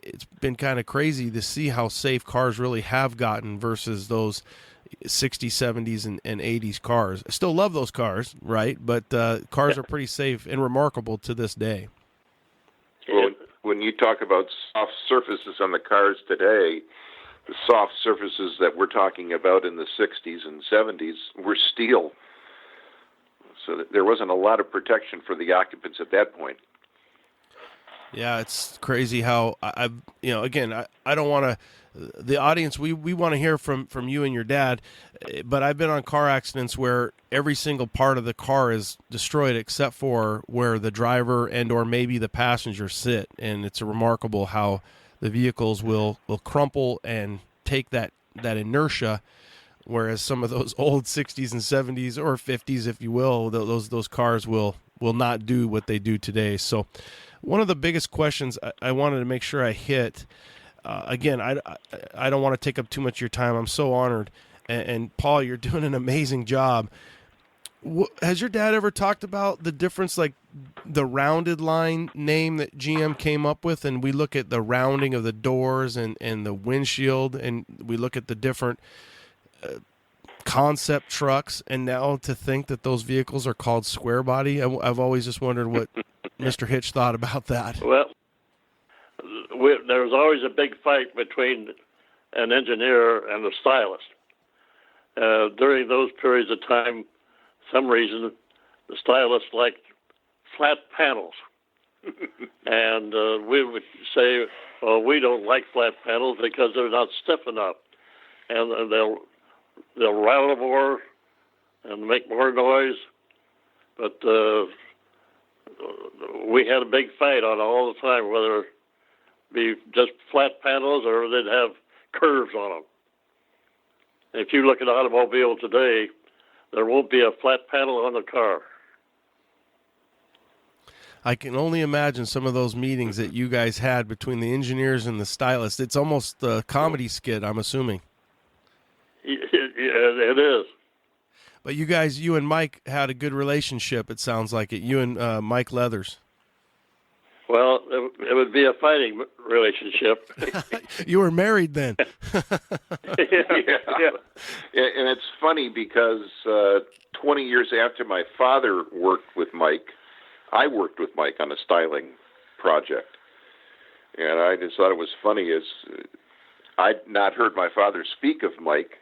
it's been kind of crazy to see how safe cars really have gotten versus those 60s, 70s, and 80s cars. I still love those cars, right? But cars are pretty safe and remarkable to this day. Well, when you talk about soft surfaces on the cars today, the soft surfaces that we're talking about in the 60s and 70s were steel. So there wasn't a lot of protection for the occupants at that point. Yeah, it's crazy how I don't want to, the audience, we want to hear from you and your dad, but I've been on car accidents where every single part of the car is destroyed except for where the driver and or maybe the passenger sit. And it's remarkable how the vehicles will crumple and take that inertia, whereas some of those old 60s and 70s or 50s, if you will, those cars will not do what they do today. So one of the biggest questions I wanted to make sure I hit, again, I don't want to take up too much of your time. I'm so honored. And Paul, you're doing an amazing job. Has your dad ever talked about the difference, like the rounded line name that GM came up with, and we look at the rounding of the doors and the windshield, and we look at the different concept trucks, and now to think that those vehicles are called square body? I've always just wondered what Mr. Hitch thought about that. Well, there was always a big fight between an engineer and a stylist. During those periods of time, some reason, the stylist liked flat panels. And we would say, well, we don't like flat panels because they're not stiff enough. and they'll rattle more and make more noise. But we had a big fight on it all the time, whether it be just flat panels or they'd have curves on them. If you look at an automobile today, there won't be a flat panel on the car. I can only imagine some of those meetings that you guys had between the engineers and the stylists. It's almost a comedy skit, I'm assuming. Yeah, it is. But you and Mike had a good relationship, it sounds like it. You and Mike Leathers. Well, it would be a fighting relationship. You were married then. Yeah. And it's funny because 20 years after my father worked with Mike, I worked with Mike on a styling project. And I just thought it was funny as I'd not heard my father speak of Mike,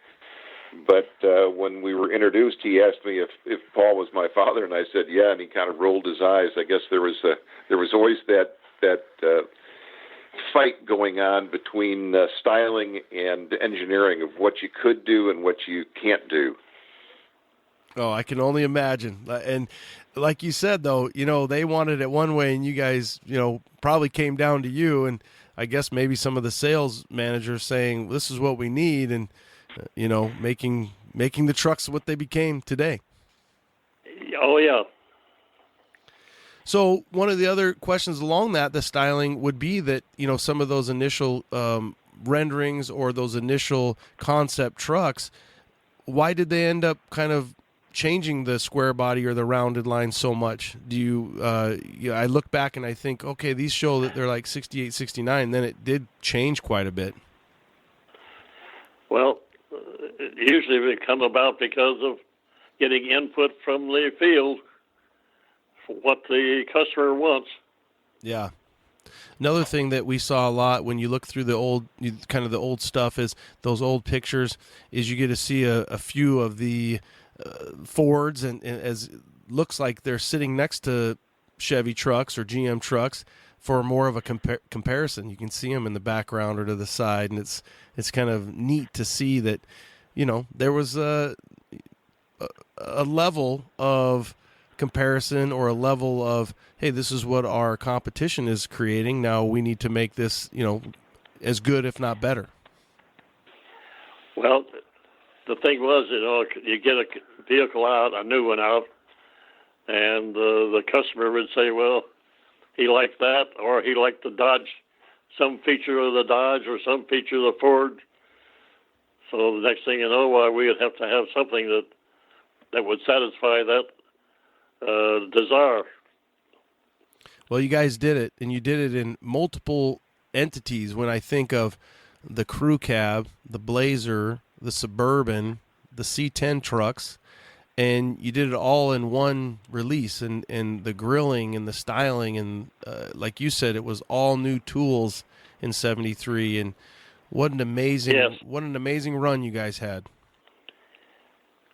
but when we were introduced, he asked me if Paul was my father, and I said, yeah, and he kind of rolled his eyes. I guess there was always that fight going on between styling and engineering of what you could do and what you can't do. Oh, I can only imagine. And like you said, though, they wanted it one way, and you guys, probably came down to you, and I guess maybe some of the sales managers saying, this is what we need, and, making the trucks what they became today. Oh, yeah. So one of the other questions along the styling would be that, some of those initial renderings or those initial concept trucks, why did they end up kind of changing the square body or the rounded line so much? Do you, I look back and I think, okay, these show that they're like 68, 69, then it did change quite a bit. Well, usually it come about because of getting input from the field for what the customer wants. Yeah. Another thing that we saw a lot when you look through the old stuff is those old pictures is you get to see a few of the Fords and as looks like they're sitting next to Chevy trucks or GM trucks for more of a comparison. You can see them in the background or to the side, and it's kind of neat to see that, there was a level of comparison or a level of, hey, this is what our competition is creating. Now we need to make this, as good, if not better. Well, the thing was, you get a vehicle out, a new one out, and the customer would say, well, he liked that, or he liked the Dodge, some feature of the Dodge or some feature of the Ford. So the next thing you know, we would have to have something that would satisfy that desire. Well, you guys did it, and you did it in multiple entities. When I think of the crew cab, the Blazer, the Suburban, the C10 trucks, and you did it all in one release, and the grilling and the styling, and like you said, it was all new tools in '73, and what an amazing run you guys had.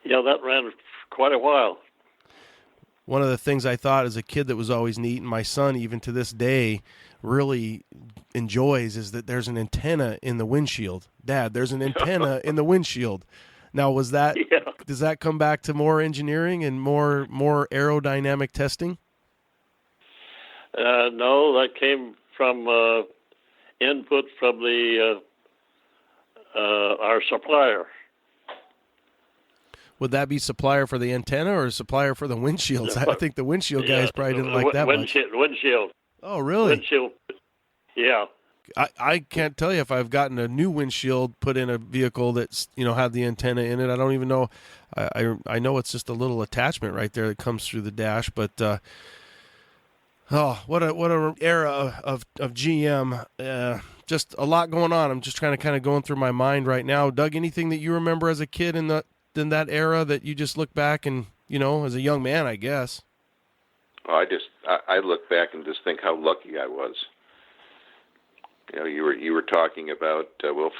Yeah, that ran quite a while. One of the things I thought as a kid that was always neat, and my son even to this day really enjoys, is that there's an antenna in the windshield. Dad, there's an antenna in the windshield. Now, does that come back to more engineering and more aerodynamic testing? No, that came from input from our supplier. Would that be supplier for the antenna or supplier for the windshields? I think the windshield guys probably didn't like that much. Windshield. Oh, really? Windshield. Yeah. I can't tell you if I've gotten a new windshield put in a vehicle that's, had the antenna in it. I don't even know. I know it's just a little attachment right there that comes through the dash, but what a era of GM. Just a lot going on. I'm just trying to kind of going through my mind right now. Doug, anything that you remember as a kid in that era that you just look back and, as a young man, I guess? I look back and just think how lucky I was. You were talking about,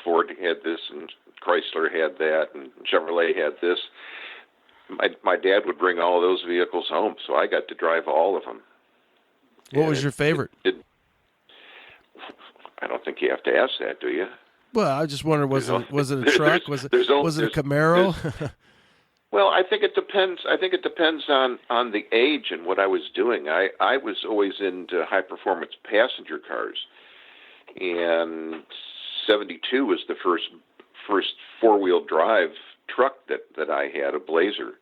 Ford had this and Chrysler had that and Chevrolet had this. My dad would bring all of those vehicles home, so I got to drive all of them. What was your favorite? I don't think you have to ask that, do you? Well, I just wondered, was it a truck? Was it a Camaro? Well, I think it depends. I think it depends on the age and what I was doing. I was always into high performance passenger cars, and 72 was the first 4-wheel drive truck that I had, a Blazer,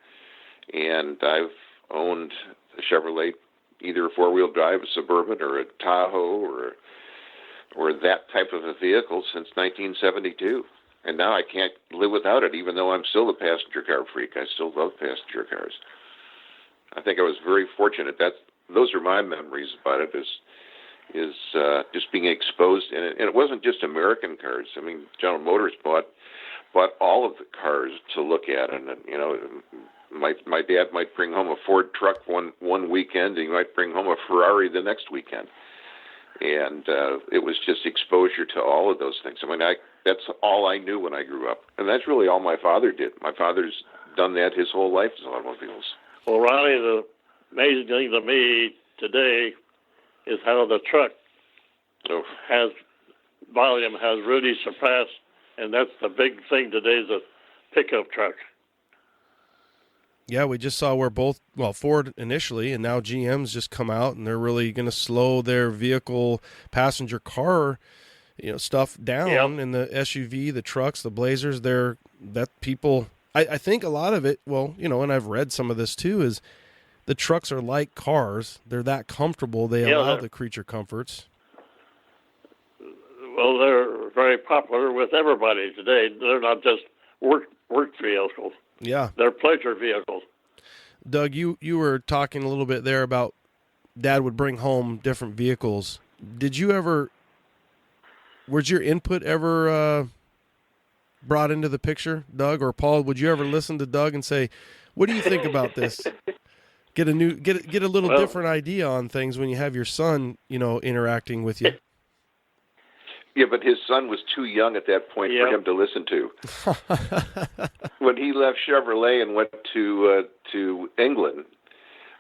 and I've owned a Chevrolet, either a 4-wheel drive, a Suburban, or a Tahoe, or that type of a vehicle since 1972. And now I can't live without it, even though I'm still a passenger car freak. I still love passenger cars. I think I was very fortunate. Those are my memories about it, is just being exposed. And it wasn't just American cars. I mean, General Motors bought all of the cars to look at. And my dad might bring home a Ford truck one weekend, and he might bring home a Ferrari the next weekend. And it was just exposure to all of those things. I mean, that's all I knew when I grew up. And that's really all my father did. My father's done that his whole life, is automobiles. Well, Ronnie, the amazing thing to me today is how the truck volume has really surpassed, and that's the big thing today, is a pickup truck. Yeah, we just saw where Ford initially, and now GM's just come out, and they're really going to slow their vehicle passenger car, stuff down in the SUV, the trucks, the Blazers. I think a lot of it, and I've read some of this too, is the trucks are like cars. They're that comfortable. They allow the creature comforts. Well, they're very popular with everybody today. They're not just work vehicles. Yeah. They're pleasure vehicles. Doug, you were talking a little bit there about Dad would bring home different vehicles. Was your input ever brought into the picture, Doug or Paul? Would you ever listen to Doug and say, "What do you think about this?" Get a little different idea on things when you have your son, interacting with you. Yeah, but his son was too young at that point for him to listen to. When he left Chevrolet and went to England,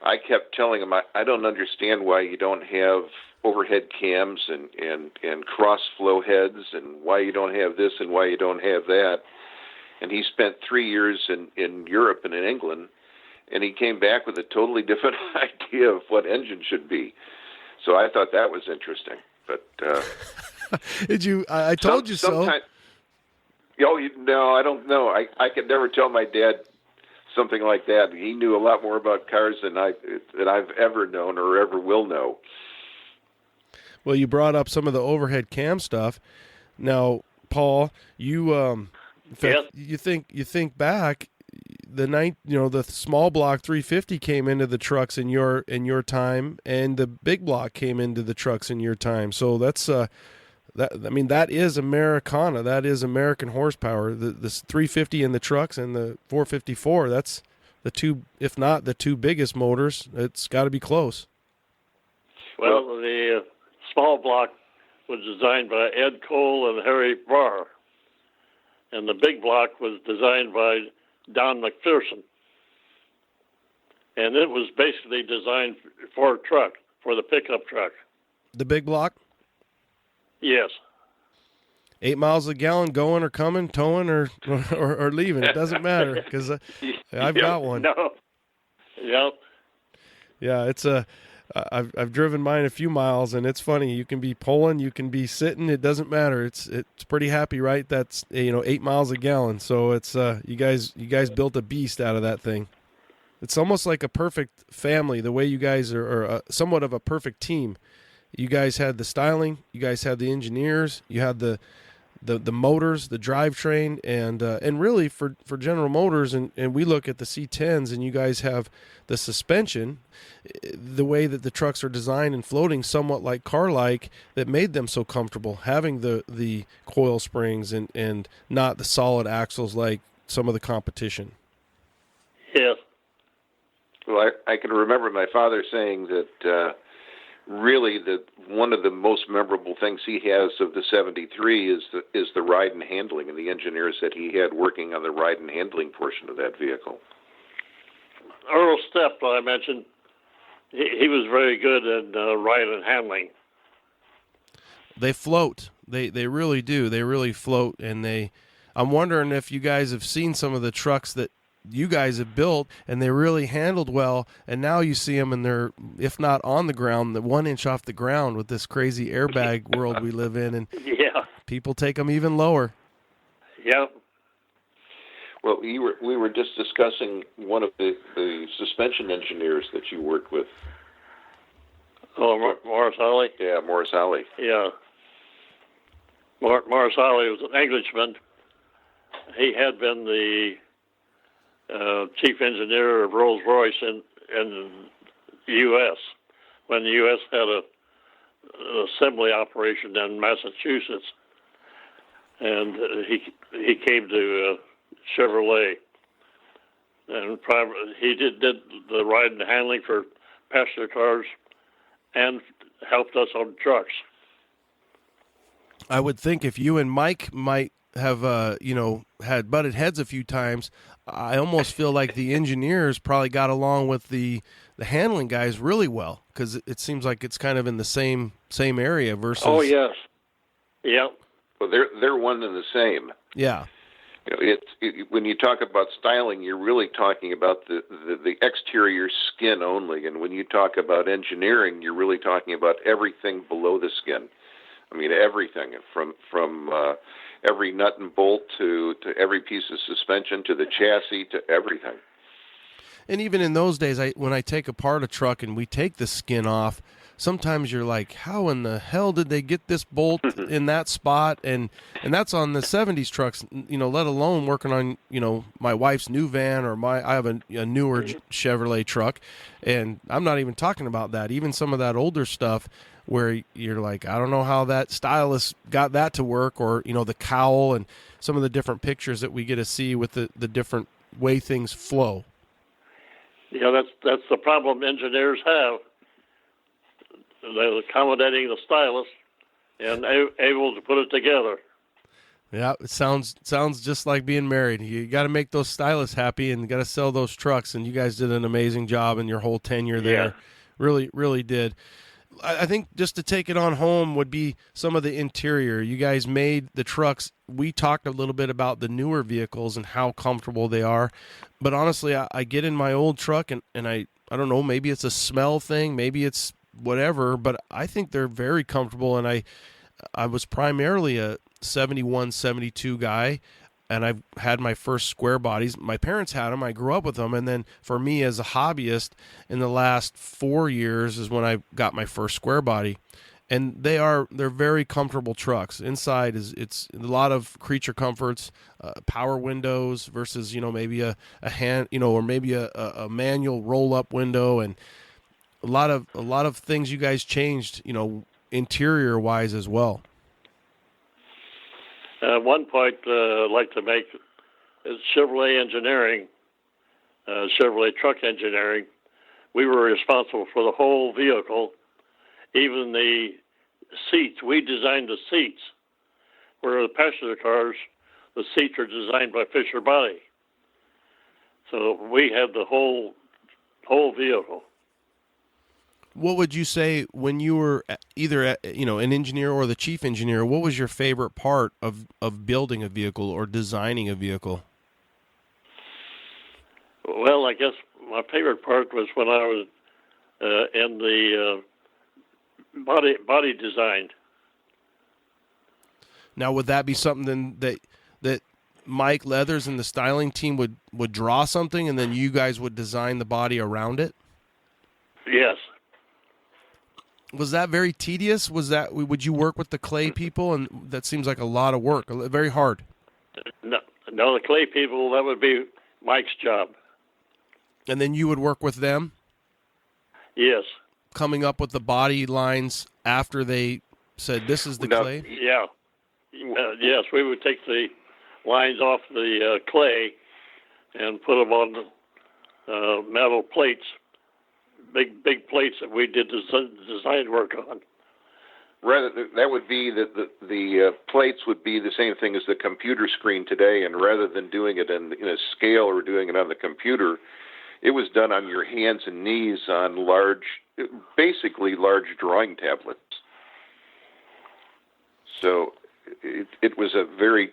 I kept telling him, I don't understand why you don't have overhead cams and cross flow heads, and why you don't have this and why you don't have that. And he spent 3 years in Europe and in England, and he came back with a totally different idea of what engine should be. So I thought that was interesting. But did you? I told you so. No, I don't know. I could never tell my dad something like that. He knew a lot more about cars than I've ever known or ever will know. Well, you brought up some of the overhead cam stuff. Now, Paul, you you think back, the small block 350 came into the trucks in your time, and the big block came into the trucks in your time. So that's that is Americana. That is American horsepower. The 350 in the trucks and the 454. That's the two, if not the two biggest motors. It's got to be close. Well, the small block was designed by Ed Cole and Harry Barr, and the big block was designed by Don McPherson. And it was basically designed for a truck, for the pickup truck. The big block? Yes. 8 miles a gallon going or coming, towing or leaving. It doesn't matter, because I've got one. No. Yep. Yeah, it's I've driven mine a few miles, and it's funny. You can be pulling, you can be sitting. It doesn't matter. It's pretty happy, right? That's 8 miles a gallon. So it's you guys built a beast out of that thing. It's almost like a perfect family. The way you guys are somewhat of a perfect team. You guys had the styling, you guys had the engineers, you had the motors, the drivetrain, and really for General Motors, and we look at the C10s, and you guys have the suspension, the way that the trucks are designed and floating somewhat like car-like, that made them so comfortable, having the coil springs and not the solid axles like some of the competition. Yes. Well, I can remember my father saying that really one of the most memorable things he has of the 73 is the ride and handling, and the engineers that he had working on the ride and handling portion of that vehicle. Earl Stepp, I mentioned, he was very good at ride and handling. they float. They really do. They really float, and I'm wondering if you guys have seen some of the trucks that you guys have built, and they really handled well, and now you see them and they're, if not on the ground, the 1 inch off the ground with this crazy airbag world we live in, and people take them even lower. Yeah. Well, we were just discussing one of the suspension engineers that you worked with. Oh, Morris Holly? Yeah, Morris Holly. Yeah. Morris Holly was an Englishman. He had been the chief engineer of Rolls-Royce in the U.S. when the U.S. had an assembly operation in Massachusetts, and he came to Chevrolet, and he did the ride and handling for passenger cars, and helped us on trucks. I would think if you and Mike might have had butted heads a few times, I almost feel like the engineers probably got along with the handling guys really well, because it seems like it's kind of in the same area versus. Oh yes, yeah. Well, they're one and the same. Yeah. When you talk about styling, you're really talking about the exterior skin only, and when you talk about engineering, you're really talking about everything below the skin. I mean, everything from every nut and bolt to every piece of suspension to the chassis to everything. And even in those days, when I take apart a truck and we take the skin off, sometimes you're like, how in the hell did they get this bolt in that spot? And that's on the 70s trucks, let alone working on, my wife's new van, or I have a newer Chevrolet truck. And I'm not even talking about that. Even some of that older stuff where you're like, I don't know how that stylist got that to work, or, the cowl and some of the different pictures that we get to see with the different way things flow. Yeah, that's the problem engineers have. They're accommodating the stylist and able to put it together. Yeah, it sounds just like being married. You got to make those stylists happy, and got to sell those trucks. And you guys did an amazing job in your whole tenure there. Yeah. Really, really did. I think just to take it on home would be some of the interior. You guys made the trucks. We talked a little bit about the newer vehicles and how comfortable they are. But honestly, I get in my old truck and I don't know, maybe it's a smell thing, maybe it's whatever, but I think they're very comfortable. And I was primarily a 71, 72 guy, and I've had my first square bodies. My parents had them. I grew up with them. And then for me as a hobbyist, in the last 4 years is when I got my first square body. And they're very comfortable trucks. Inside it's a lot of creature comforts, power windows versus, maybe a hand, or maybe a manual roll up window, and a lot of things you guys changed, interior wise as well. One point I'd like to make is Chevrolet engineering, Chevrolet truck engineering. We were responsible for the whole vehicle, even the seats. We designed the seats. Where the passenger cars, the seats are designed by Fisher Body. So we had the whole vehicle. What would you say when you were either an engineer or the chief engineer? What was your favorite part of building a vehicle or designing a vehicle? Well, I guess my favorite part was when I was in the body design. Now, would that be something that Mike Leathers and the styling team would draw something, and then you guys would design the body around it? Yes. Was that very tedious? Would you work with the clay people? And that seems like a lot of work, very hard. No, the clay people, that would be Mike's job. And then you would work with them? Yes. Coming up with the body lines after they said, this is the clay? Yeah. Yes, we would take the lines off the clay and put them on metal plates. Big plates that we did design work on. Rather, that would be the plates would be the same thing as the computer screen today, and rather than doing it in a scale or doing it on the computer, it was done on your hands and knees on basically large drawing tablets. So it was a very,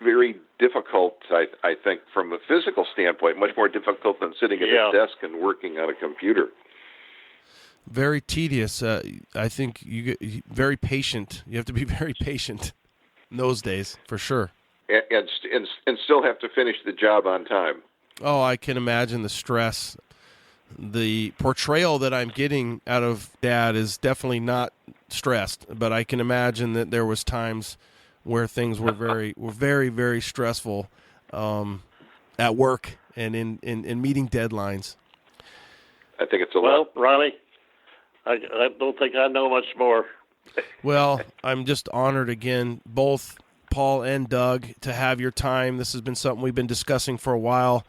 very difficult, I think, from a physical standpoint, much more difficult than sitting at a desk and working on a computer. Very tedious. I think you get very patient. You have to be very patient in those days, for sure. And still have to finish the job on time. Oh, I can imagine the stress. The portrayal that I'm getting out of Dad is definitely not stressed, but I can imagine that there was times where things were very, very stressful at work and in meeting deadlines. I think it's a well, lot. Ronnie, I don't think I know much more. Well, I'm just honored again, both Paul and Doug, to have your time. This has been something we've been discussing for a while.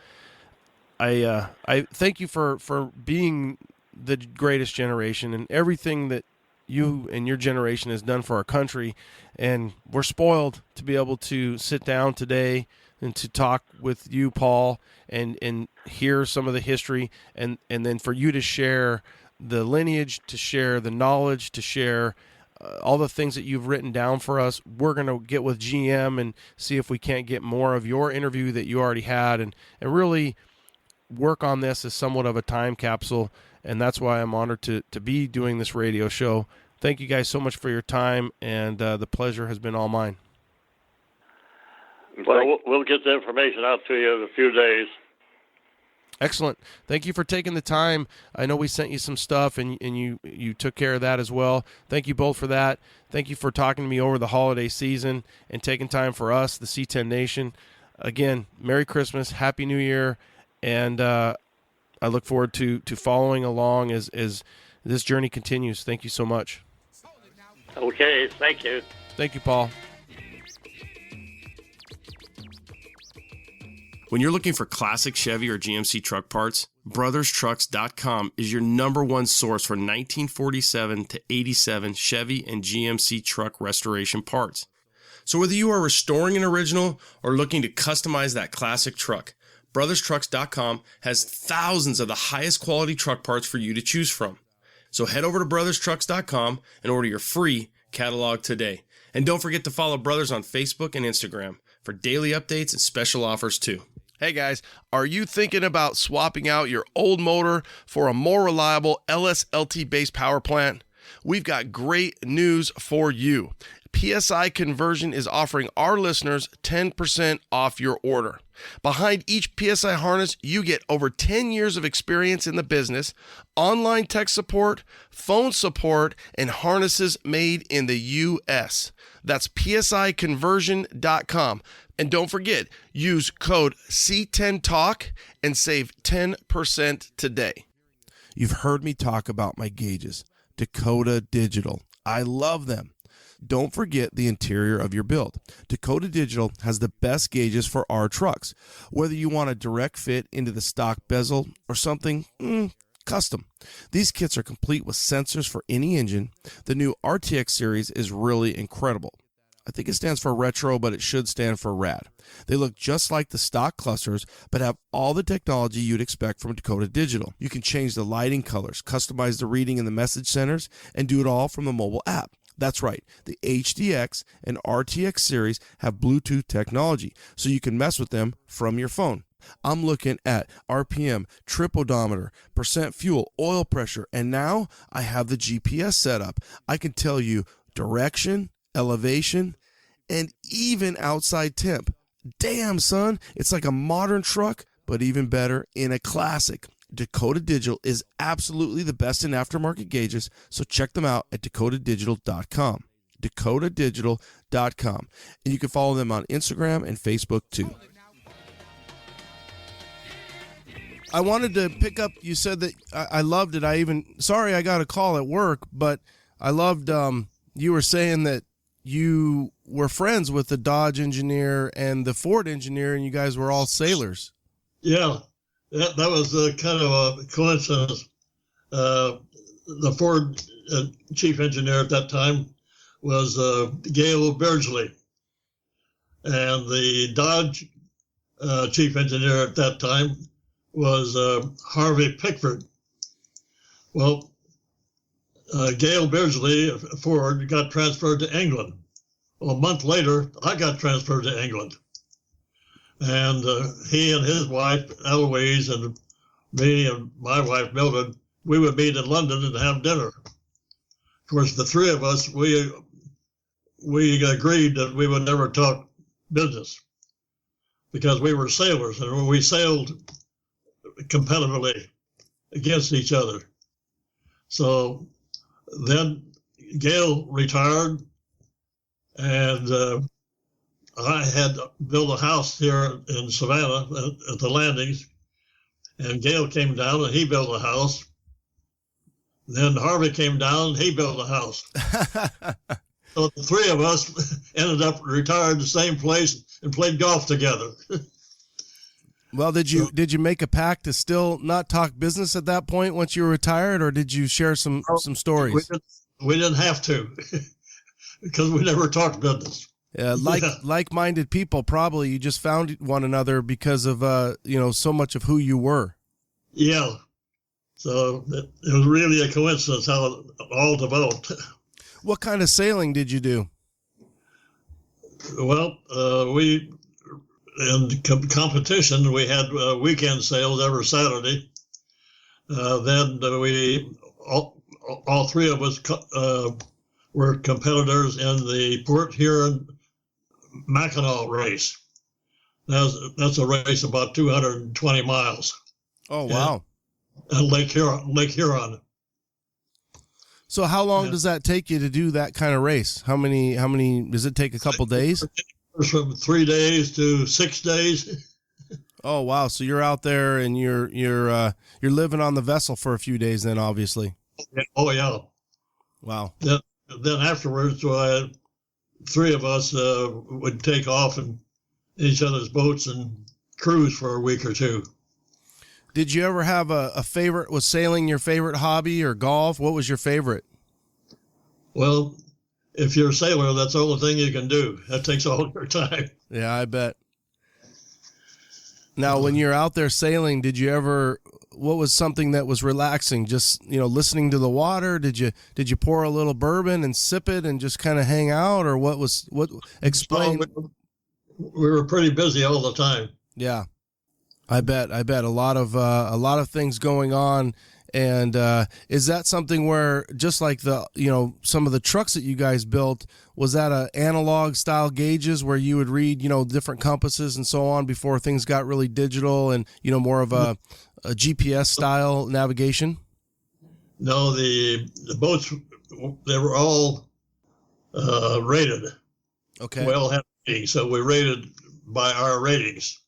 I thank you for being the greatest generation and everything that you and your generation has done for our country. And we're spoiled to be able to sit down today and to talk with you, Paul, and hear some of the history, and then for you to share the lineage, to share the knowledge, to share all the things that you've written down for us. We're going to get with GM and see if we can't get more of your interview that you already had, and really work on this as somewhat of a time capsule. And that's why I'm honored to be doing this radio show. Thank you guys so much for your time, and the pleasure has been all mine. Well, we'll get the information out to you in a few days. Excellent. Thank you for taking the time. I know we sent you some stuff, and you took care of that as well. Thank you both for that. Thank you for talking to me over the holiday season and taking time for us, the C10 Nation. Again, Merry Christmas, Happy New Year, and I look forward to following along as this journey continues. Thank you so much. Okay, thank you. Thank you, Paul. When you're looking for classic Chevy or GMC truck parts, brotherstrucks.com is your number one source for 1947 to 87 Chevy and GMC truck restoration parts. So whether you are restoring an original or looking to customize that classic truck, brotherstrucks.com has thousands of the highest quality truck parts for you to choose from. So head over to brotherstrucks.com and order your free catalog today. And don't forget to follow Brothers on Facebook and Instagram for daily updates and special offers too. Hey guys, are you thinking about swapping out your old motor for a more reliable LSLT-based power plant? We've got great news for you. PSI Conversion is offering our listeners 10% off your order. Behind each PSI harness, you get over 10 years of experience in the business, online tech support, phone support, and harnesses made in the U.S. That's psiconversion.com. And don't forget, use code C10TALK and save 10% today. You've heard me talk about my gauges, Dakota Digital. I love them. Don't forget the interior of your build. Dakota Digital has the best gauges for our trucks, whether you want a direct fit into the stock bezel or something custom. These kits are complete with sensors for any engine. The new RTX series is really incredible. I think it stands for retro, but it should stand for rad. They look just like the stock clusters, but have all the technology you'd expect from Dakota Digital. You can change the lighting colors, customize the reading in the message centers, and do it all from the mobile app. That's right, the HDX and RTX series have Bluetooth technology, so you can mess with them from your phone. I'm looking at RPM, trip odometer, percent fuel, oil pressure, and now I have the GPS set up. I can tell you direction, elevation, and even outside temp. Damn, son, it's like a modern truck, but even better in a classic. Dakota Digital is absolutely the best in aftermarket gauges, so check them out at dakotadigital.com. dakotadigital.com. And you can follow them on Instagram and Facebook too. I wanted to pick up, you said that I loved it. Sorry I got a call at work, but I loved, you were saying that you were friends with the Dodge engineer and the Ford engineer, and you guys were all sailors. Yeah. That was kind of a coincidence. The Ford chief engineer at that time was Gail Beardsley, and the Dodge chief engineer at that time was Harvey Pickford. Well, Gale Beardsley, Ford, got transferred to England. Well, a month later, I got transferred to England. And he and his wife, Eloise, and me and my wife, Mildred, we would meet in London and have dinner. Of course, the three of us, we agreed that we would never talk business because we were sailors and we sailed competitively against each other. So then Gale retired, and I had built a house here in Savannah at the landings, and Gale came down and he built a house. Then Harvey came down and he built a house. So the three of us ended up retired in the same place and played golf together. Well, did you make a pact to still not talk business at that point once you were retired, or did you share some stories? We didn't have to because we never talked business. Like-minded people, probably you just found one another because of so much of who you were. Yeah, so it was really a coincidence how it all developed. What kind of sailing did you do? Well, we in competition we had weekend sails every Saturday. Then we all three of us were competitors in the Port Huron Mackinac race. That's a race about 220 miles. Oh, wow. And Lake Huron. So how long does that take you to do that kind of race? How many does it take? A couple days? From 3 days to 6 days. Oh, wow. So you're out there and you're living on the vessel for a few days then, obviously. Oh, yeah. Wow. Then afterwards, three of us would take off in each other's boats and cruise for a week or two. Did you ever have a favorite? Was sailing your favorite hobby or golf? What was your favorite? Well, if you're a sailor, that's the only thing you can do. That takes all your time. Yeah, I bet. Now, when you're out there sailing, what was something that was relaxing? Just, listening to the water? Did you pour a little bourbon and sip it and just kind of hang out, or explain? We were pretty busy all the time. Yeah. I bet a lot of things going on. And is that something where, just like some of the trucks that you guys built, was that a analog style gauges where you would read, different compasses and so on before things got really digital and, more of a GPS style navigation? No, the boats, they were all rated. Okay. Well, so we rated by our ratings.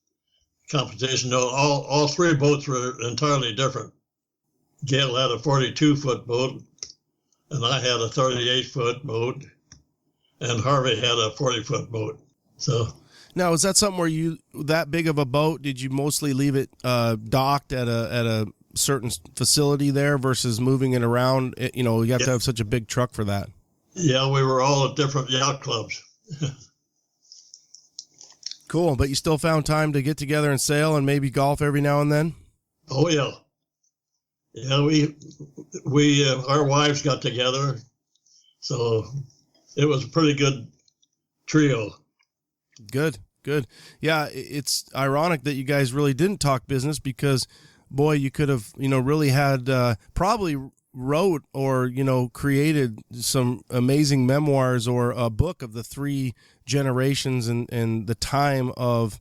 Competition. No, all three boats were entirely different. Gale had a 42-foot boat, and I had a 38-foot boat, and Harvey had a 40-foot boat. So now, is that something where that big of a boat? Did you mostly leave it docked at a certain facility there versus moving it around? You have to have such a big truck for that. Yeah, we were all at different yacht clubs. Cool, but you still found time to get together and sail and maybe golf every now and then? Oh, yeah. Yeah, we our wives got together, so it was a pretty good trio. Good. Yeah, it's ironic that you guys really didn't talk business because, boy, you could have, really had probably wrote or, created some amazing memoirs or a book of the three generations and the time of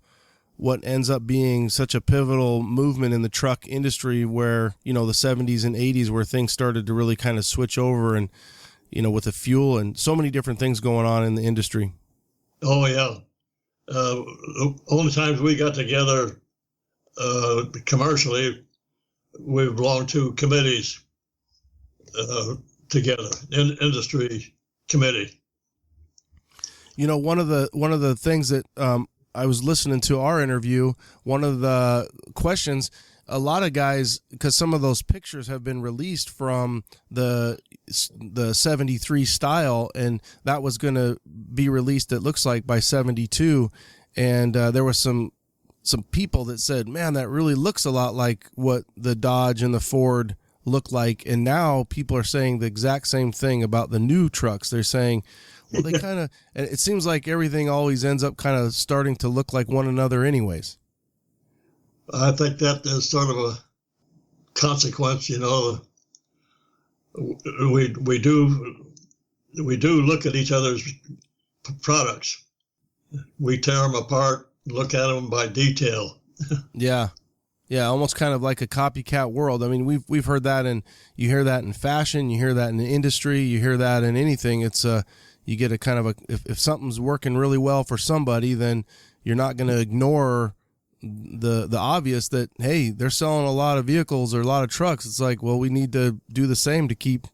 what ends up being such a pivotal movement in the truck industry where, the 70s and 80s where things started to really kind of switch over and, with the fuel and so many different things going on in the industry. Oh, yeah. The only times we got together commercially, we belonged to committees together, industry committee. One of the things that I was listening to our interview, one of the questions, a lot of guys, because some of those pictures have been released from the 73 style, and that was going to be released, it looks like, by 72. And there was some people that said, man, that really looks a lot like what the Dodge and the Ford look like. And now people are saying the exact same thing about the new trucks. They're saying, well, they kind of, and it seems like everything always ends up kind of starting to look like one another anyways. I think that is sort of a consequence, you know. We do look at each other's products. We tear them apart, look at them by detail. Yeah, almost kind of like a copycat world. I mean, we've heard that, and you hear that in fashion, you hear that in the industry, you hear that in anything. It's you get a kind of a if something's working really well for somebody, then you're not going to ignore the obvious that, hey, they're selling a lot of vehicles or a lot of trucks. It's like, well, we need to do the same to keep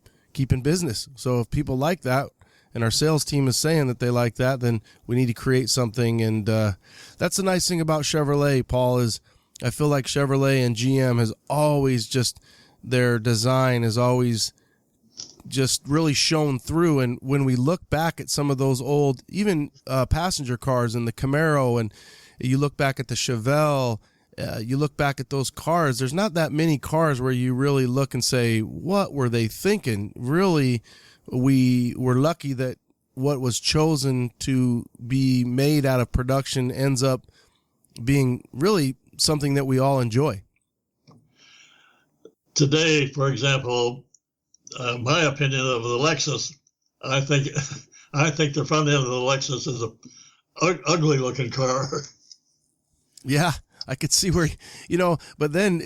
in business. So if people like that, and our sales team is saying that they like that, then we need to create something. And that's the nice thing about Chevrolet, Paul, is I feel like Chevrolet and GM has always just, their design has always just really shown through. And when we look back at some of those old, even passenger cars and the Camaro, and you look back at the Chevelle, you look back at those cars, there's not that many cars where you really look and say, what were they thinking? Really, we were lucky that what was chosen to be made out of production ends up being really something that we all enjoy. Today, for example, my opinion of the Lexus, I think the front end of the Lexus is a ugly looking car. Yeah, I could see where, but then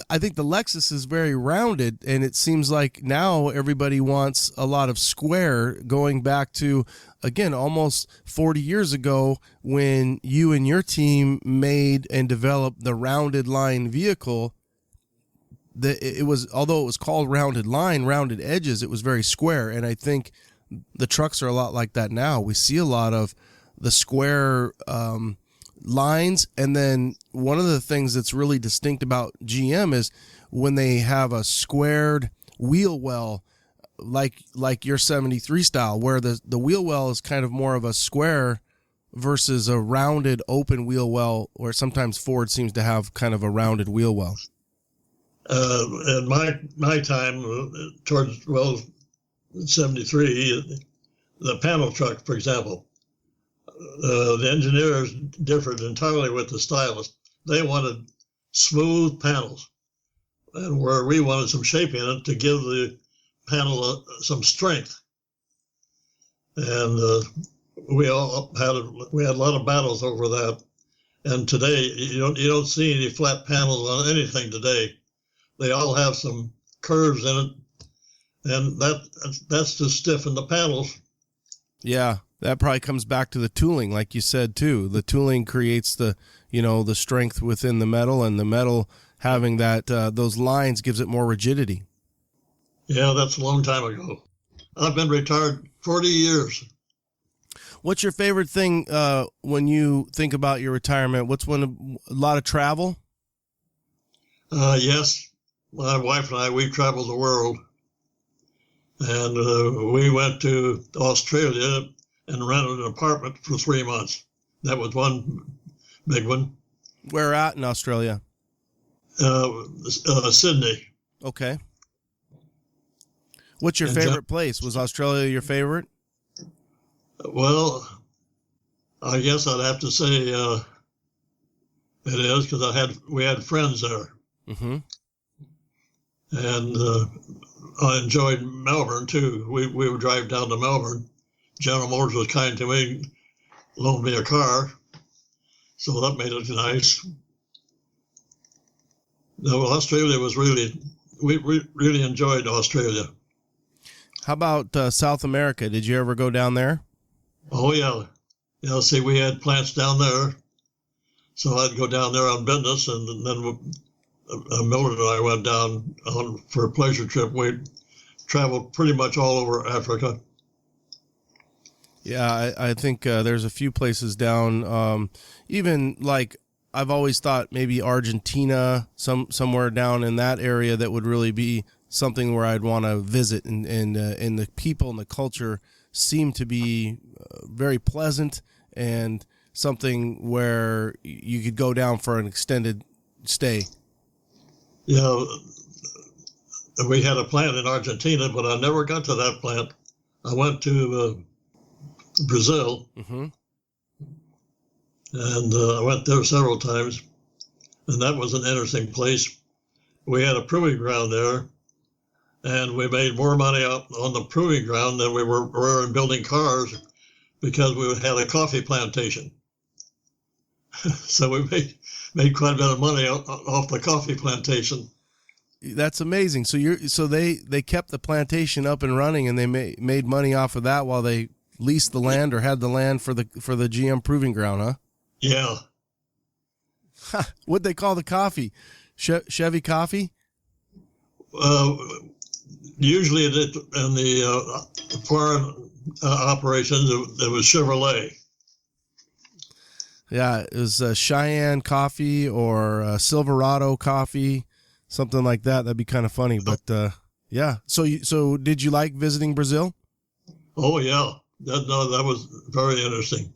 I think the Lexus is very rounded, and it seems like now everybody wants a lot of square, going back to, again, almost 40 years ago when you and your team made and developed the rounded line vehicle. It was, although it was called rounded line, rounded edges, it was very square. And I think the trucks are a lot like that now. We see a lot of the square lines. And then one of the things that's really distinct about GM is when they have a squared wheel well, like your 73 style, where the wheel well is kind of more of a square versus a rounded open wheel well, or sometimes Ford seems to have kind of a rounded wheel well. In my time, towards 73, the panel truck, for example, the engineers differed entirely with the stylists. They wanted smooth panels, and where we wanted some shape in it to give the panel some strength. And we had a lot of battles over that. And today, you don't see any flat panels on anything today. They all have some curves in it, and that's to stiffen the panels. Yeah, that probably comes back to the tooling, like you said too. The tooling creates the strength within the metal, and the metal having that those lines gives it more rigidity. Yeah, that's a long time ago. I've been retired 40 years. What's your favorite thing when you think about your retirement? What's a lot of travel? Yes. My wife and I, we traveled the world, and we went to Australia and rented an apartment for 3 months. That was one big one. Where at in Australia? Sydney. Okay. What's your favorite place? Was Australia your favorite? Well, I guess I'd have to say it is, because we had friends there. Mm-hmm. And I enjoyed Melbourne too. We would drive down to Melbourne. General Motors was kind to me, loaned me a car, so that made it nice. No, Australia was we really enjoyed Australia. How about South America? Did you ever go down there? Oh yeah. See, we had plants down there, so I'd go down there on business, and then Mildred and I went down for a pleasure trip. We traveled pretty much all over Africa. Yeah, I think there's a few places down, even like I've always thought maybe Argentina, somewhere down in that area that would really be something where I'd want to visit, and the people and the culture seem to be very pleasant, and something where you could go down for an extended stay. Yeah, we had a plant in Argentina, but I never got to that plant. I went to Brazil, and I went there several times, and that was an interesting place. We had a proving ground there, and we made more money on the proving ground than we were in building cars because we had a coffee plantation. So we made quite a bit of money off the coffee plantation. That's amazing. So they kept the plantation up and running, and they made money off of that while they leased the land or had the land for the GM proving ground, huh? Yeah. What'd they call the coffee? Chevy coffee? Usually in the foreign operations, it was Chevrolet. Yeah, it was Cheyenne coffee or Silverado coffee, something like that. That'd be kind of funny. But yeah. So did you like visiting Brazil? Oh yeah, that was very interesting.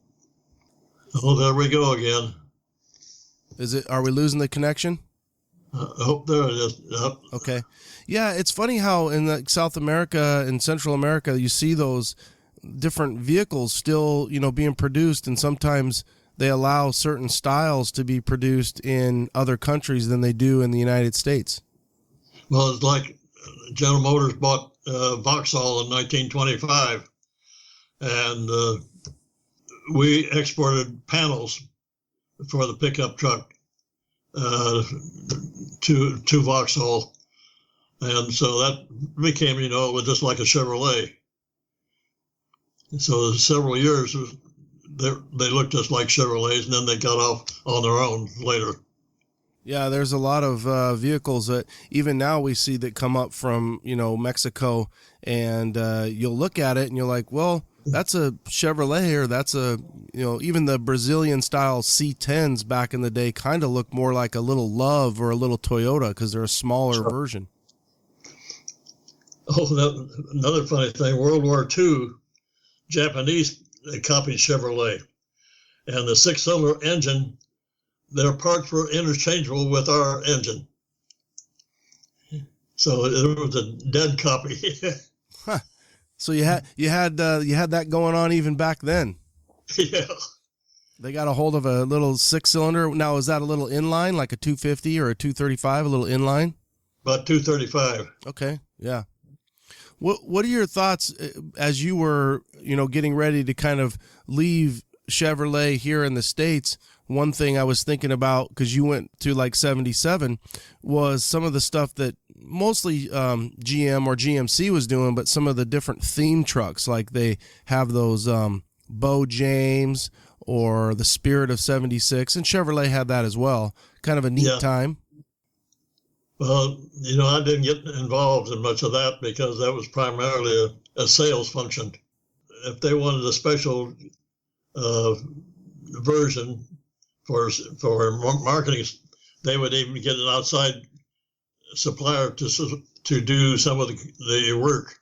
Oh, there we go again. Are we losing the connection? Oh, there it is. Yep. Okay. Yeah, it's funny how in South America and Central America you see those different vehicles still, being produced, and sometimes they allow certain styles to be produced in other countries than they do in the United States. Well, it's like General Motors bought Vauxhall in 1925, and we exported panels for the pickup truck to Vauxhall, and so that became, it was just like a Chevrolet. So several years they looked just like Chevrolets, and then they got off on their own later. Yeah, there's a lot of vehicles that even now we see that come up from, Mexico, and you'll look at it and you're like, well, that's a Chevrolet, or that's a, even the Brazilian style C10s back in the day kind of look more like a little Love or a little Toyota because they're a smaller version. Oh, another funny thing, World War II, Japanese copied Chevrolet, and the 6-cylinder engine, their parts were interchangeable with our engine. So it was a dead copy. Huh. So you had that going on even back then. Yeah. They got a hold of a little 6-cylinder. Now, is that a little inline, like a 250 or a 235, a little inline? About 235. Okay, yeah. What are your thoughts as you were, getting ready to kind of leave Chevrolet here in the States? One thing I was thinking about, because you went to like 77, was some of the stuff that mostly GM or GMC was doing, but some of the different theme trucks, like they have those Bo James or the Spirit of 76, and Chevrolet had that as well. Kind of a neat time. Well, I didn't get involved in much of that because that was primarily a sales function. If they wanted a special version for marketing, they would even get an outside supplier to do some of the work.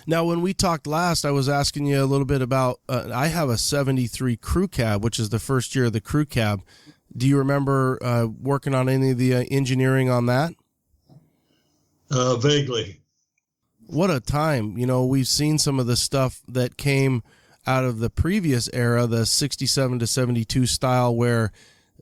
Now, when we talked last, I was asking you a little bit about, I have a 73 crew cab, which is the first year of the crew cab. Do you remember working on any of the engineering on that? Vaguely. What a time. We've seen some of the stuff that came out of the previous era, the 67 to 72 style, where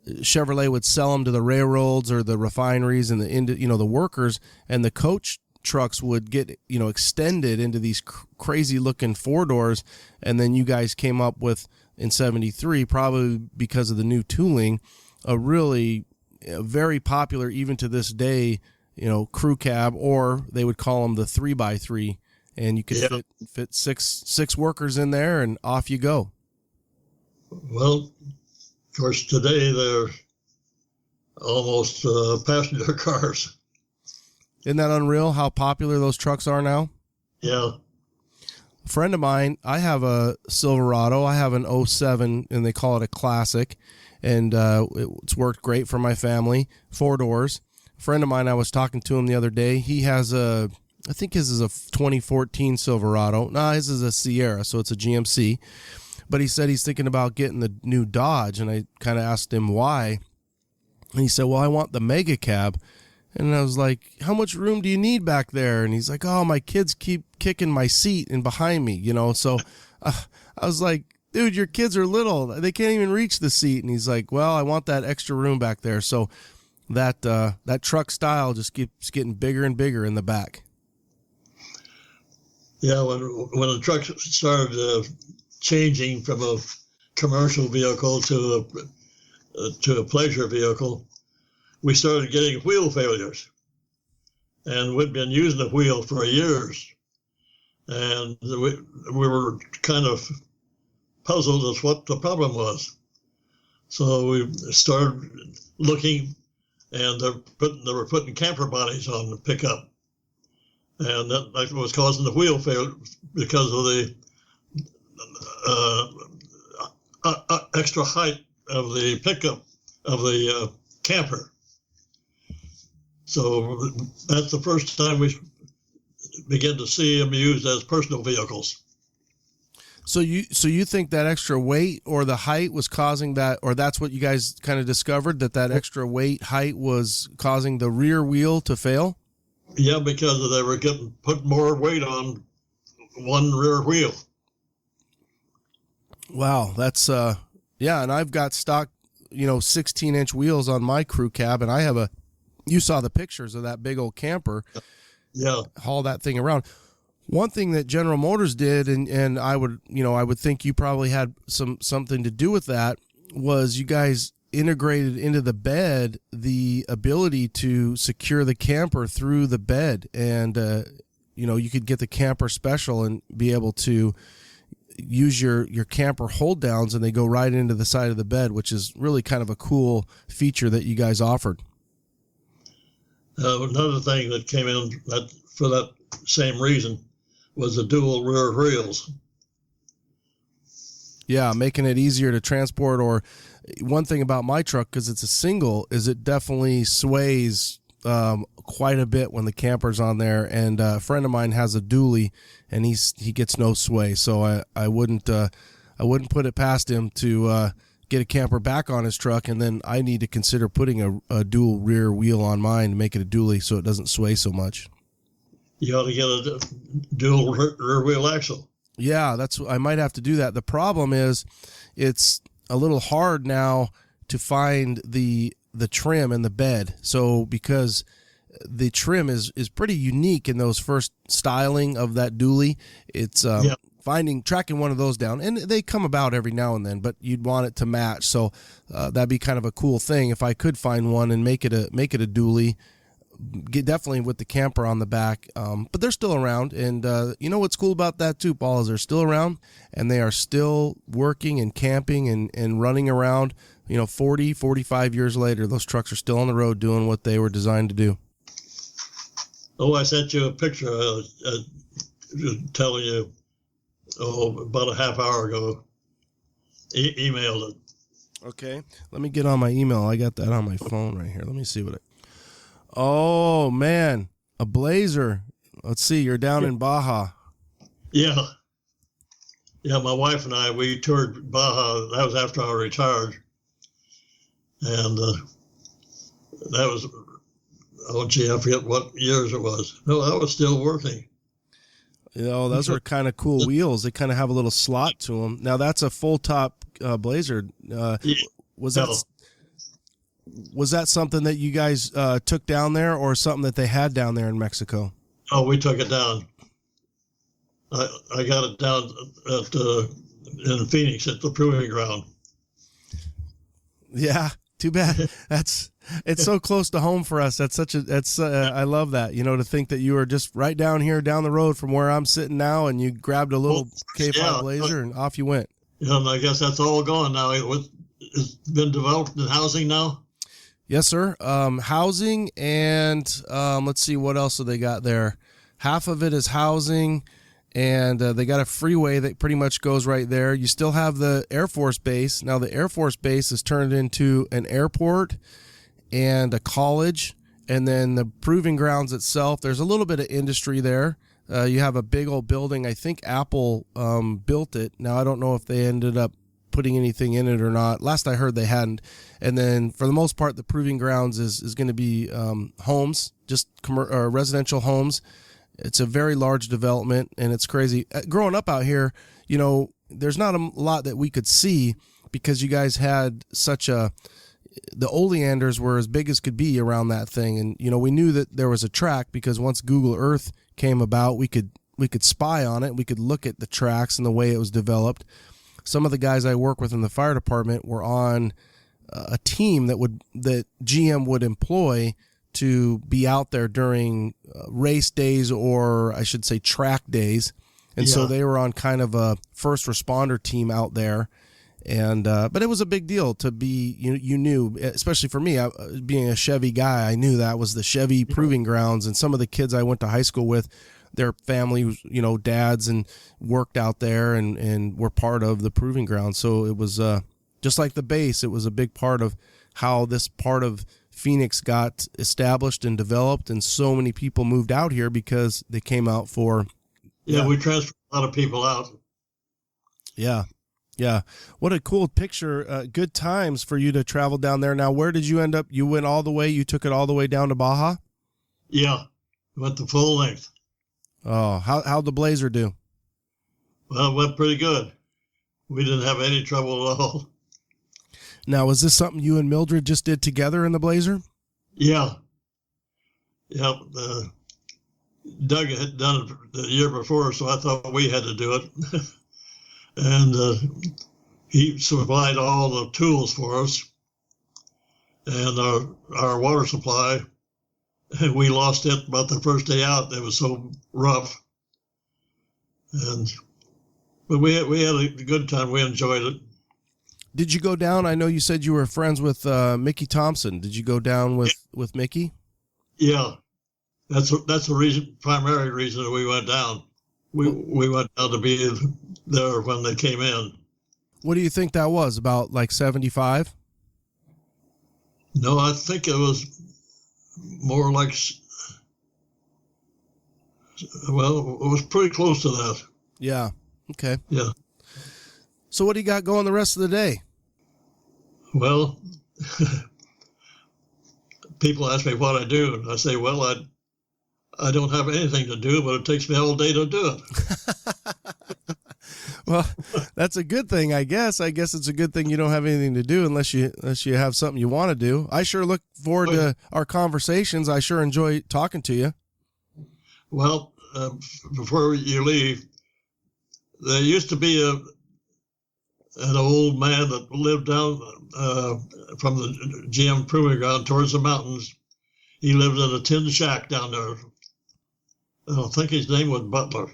Chevrolet would sell them to the railroads or the refineries and the workers, and the coach trucks would get, extended into these crazy looking 4-doors. And then you guys came up with, in 73, probably because of the new tooling, a really very popular, even to this day, crew cab, or they would call them the 3x3, and you could fit six workers in there, and off you go. Well, of course, today they're almost passenger cars. Isn't that unreal how popular those trucks are now? Yeah. A friend of mine, I have a Silverado. I have an 07, and they call it a classic, and it's worked great for my family, 4 doors. A friend of mine, I was talking to him the other day. He has I think his is a 2014 Silverado. No, his is a Sierra, so it's a GMC. But he said he's thinking about getting the new Dodge, and I kind of asked him why. And he said, well, I want the mega cab. And I was like, how much room do you need back there? And he's like, oh, my kids keep kicking my seat and behind me, So I was like, dude, your kids are little. They can't even reach the seat. And he's like, well, I want that extra room back there. So that truck style just keeps getting bigger and bigger in the back. Yeah, when the truck started changing from a commercial vehicle to a pleasure vehicle, we started getting wheel failures. And we'd been using the wheel for years. And we were kind of puzzled as what the problem was. So we started looking, and they were putting camper bodies on the pickup. And that was causing the wheel failure because of the extra height of the pickup of the camper. So that's the first time we began to see them used as personal vehicles. So you think that extra weight or the height was causing that, or that's what you guys kind of discovered, that extra weight height was causing the rear wheel to fail? Yeah, because they were put more weight on one rear wheel. Wow, that's yeah, and I've got stock, 16-inch wheels on my crew cab, and you saw the pictures of that big old camper. Yeah. Haul that thing around. One thing that General Motors did, and I would think you probably had something to do with that, was you guys integrated into the bed the ability to secure the camper through the bed, and you could get the camper special and be able to use your camper hold downs, and they go right into the side of the bed, which is really kind of a cool feature that you guys offered. Another thing that came in for that same reason was the dual rear wheels. Yeah, making it easier to transport. Or one thing about my truck, because it's a single, is it definitely sways quite a bit when the camper's on there. And a friend of mine has a dually, and he gets no sway. So I wouldn't put it past him to get a camper back on his truck, and then I need to consider putting a dual rear wheel on mine to make it a dually so it doesn't sway so much. You ought to get a dual rear wheel axle. Yeah, I might have to do that. The problem is it's a little hard now to find the trim in the bed. So because the trim is pretty unique in those first styling of that dually, it's tracking one of those down, and they come about every now and then, but you'd want it to match. So that'd be kind of a cool thing if I could find one and make it a dually. Definitely with the camper on the back, but they're still around. And what's cool about that too, Paul, is they're still around, and they are still working and camping and running around. 45 years later, those trucks are still on the road doing what they were designed to do. Oh, I sent you a picture telling you about a half hour ago. Emailed it. Okay, let me get on my email. I got that on my phone right here. Let me see what Oh, man, a Blazer. Let's see, you're down in Baja. Yeah. Yeah, my wife and I, we toured Baja. That was after I retired. And that was, I forget what years it was. No, I was still working. Those are kind of cool wheels. They kind of have a little slot to them. Now, that's a full-top Blazer. Was that something that you guys took down there, or something that they had down there in Mexico? Oh, we took it down. I got it down in Phoenix at the proving ground. Yeah, too bad. It's so close to home for us. I love that. To think that you were just right down here, down the road from where I'm sitting now, and you grabbed a little K5 Blazer and off you went. Yeah, and I guess that's all gone now. It's been developed in housing now. Yes, sir. Housing, and let's see, what else have they got there? Half of it is housing, and they got a freeway that pretty much goes right there. You still have the Air Force Base. Now, the Air Force Base is turned into an airport and a college, and then the proving grounds itself, there's a little bit of industry there. You have a big old building. I think Apple built it. Now, I don't know if they ended up putting anything in it or not. Last I heard, they hadn't. And then for the most part, the proving grounds is going to be homes, just residential homes. It's a very large development, and it's crazy. Growing up out here, there's not a lot that we could see because you guys had the oleanders were as big as could be around that thing. And, we knew that there was a track because once Google Earth came about, we could spy on it. We could look at the tracks and the way it was developed. Some of the guys I work with in the fire department were on a team that GM would employ to be out there during race days, or I should say track days. And so they were on kind of a first responder team out there. And but it was a big deal to be, you knew, especially for me, being a Chevy guy, I knew that was the Chevy proving grounds. And some of the kids I went to high school with, their family, dads, and worked out there and were part of the proving grounds. So it was just like the base. It was a big part of how this part of Phoenix got established and developed, and so many people moved out here because they came out for. Yeah, we transferred a lot of people out. Yeah. What a cool picture. Good times for you to travel down there. Now, where did you end up? You went all the way. You took it all the way down to Baja. Yeah, went the full length. Oh, how'd the Blazer do? Well, it went pretty good. We didn't have any trouble at all. Now, was this something you and Mildred just did together in the Blazer? Yeah. Doug had done it the year before, so I thought we had to do it. And he supplied all the tools for us and our water supply. And we lost it about the first day out. It was so rough. But we had a good time. We enjoyed it. Did you go down? I know you said you were friends with Mickey Thompson. Did you go down with Mickey? Yeah, that's the primary reason that we went down. We went down to be there when they came in. What do you think that was? About like 75? No, I think it was more like. Well, it was pretty close to that. Yeah. Okay. Yeah. So what do you got going the rest of the day? Well, people ask me what I do, and I say, well, I don't have anything to do, but it takes me all day to do it. Well, that's a good thing, I guess. I guess it's a good thing you don't have anything to do unless you have something you want to do. I sure look forward to our conversations. I sure enjoy talking to you. Well, before you leave, there used to be an old man that lived down from the GM proving ground towards the mountains. He lived in a tin shack down there. I don't think his name was Butler,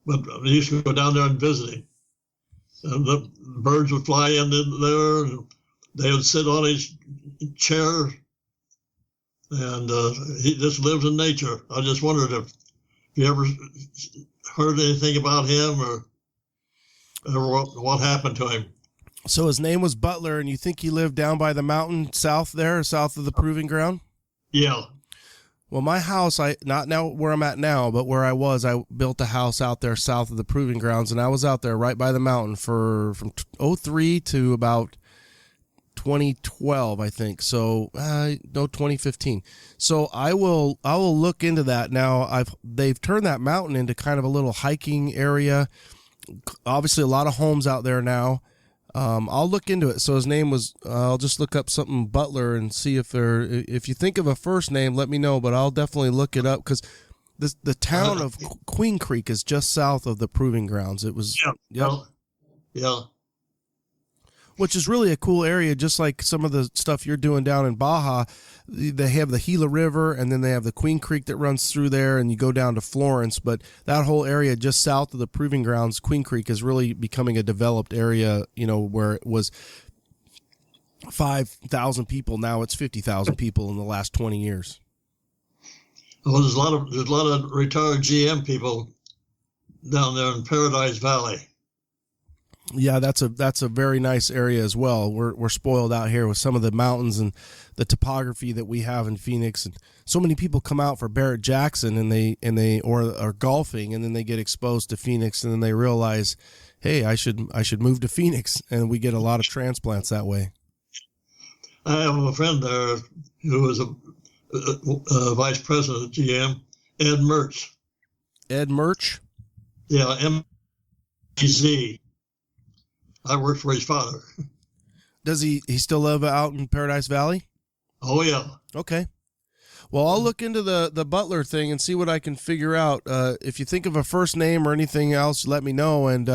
but I used to go down there and visit him. And the birds would fly in there, and they would sit on his chair, and he just lived in nature. I just wondered if you ever heard anything about him or what happened to him. So his name was Butler, and you think he lived down by the mountain south of the proving ground? Yeah. Well, my house, not now where I'm at now, but where I built a house out there south of the proving grounds, and I was out there right by the mountain from 2003 to about 2012, I think. So, 2015. So I will look into that now. They've turned that mountain into kind of a little hiking area. Obviously, a lot of homes out there now. I'll look into it. So his name was, I'll just look up something Butler and see if you think of a first name, let me know, but I'll definitely look it up because the town of Queen Creek is just south of the proving grounds. It was, yeah. Which is really a cool area, just like some of the stuff you're doing down in Baja. They have the Gila River, and then they have the Queen Creek that runs through there, and you go down to Florence. But that whole area just south of the proving grounds, Queen Creek, is really becoming a developed area, where it was 5,000 people. Now it's 50,000 people in the last 20 years. Well, there's a lot of retired GM people down there in Paradise Valley. Yeah, that's a very nice area as well. We're spoiled out here with some of the mountains and the topography that we have in Phoenix, and so many people come out for Barrett Jackson and they are golfing, and then they get exposed to Phoenix, and then they realize, hey, I should move to Phoenix, and we get a lot of transplants that way. I have a friend there who was a vice president at GM, Ed Mertz. Ed Mertz? Yeah, M-E-Z. I worked for his father. Does he still live out in Paradise Valley? Oh, yeah. Okay. Well, I'll look into the Butler thing and see what I can figure out. If you think of a first name or anything else, let me know. And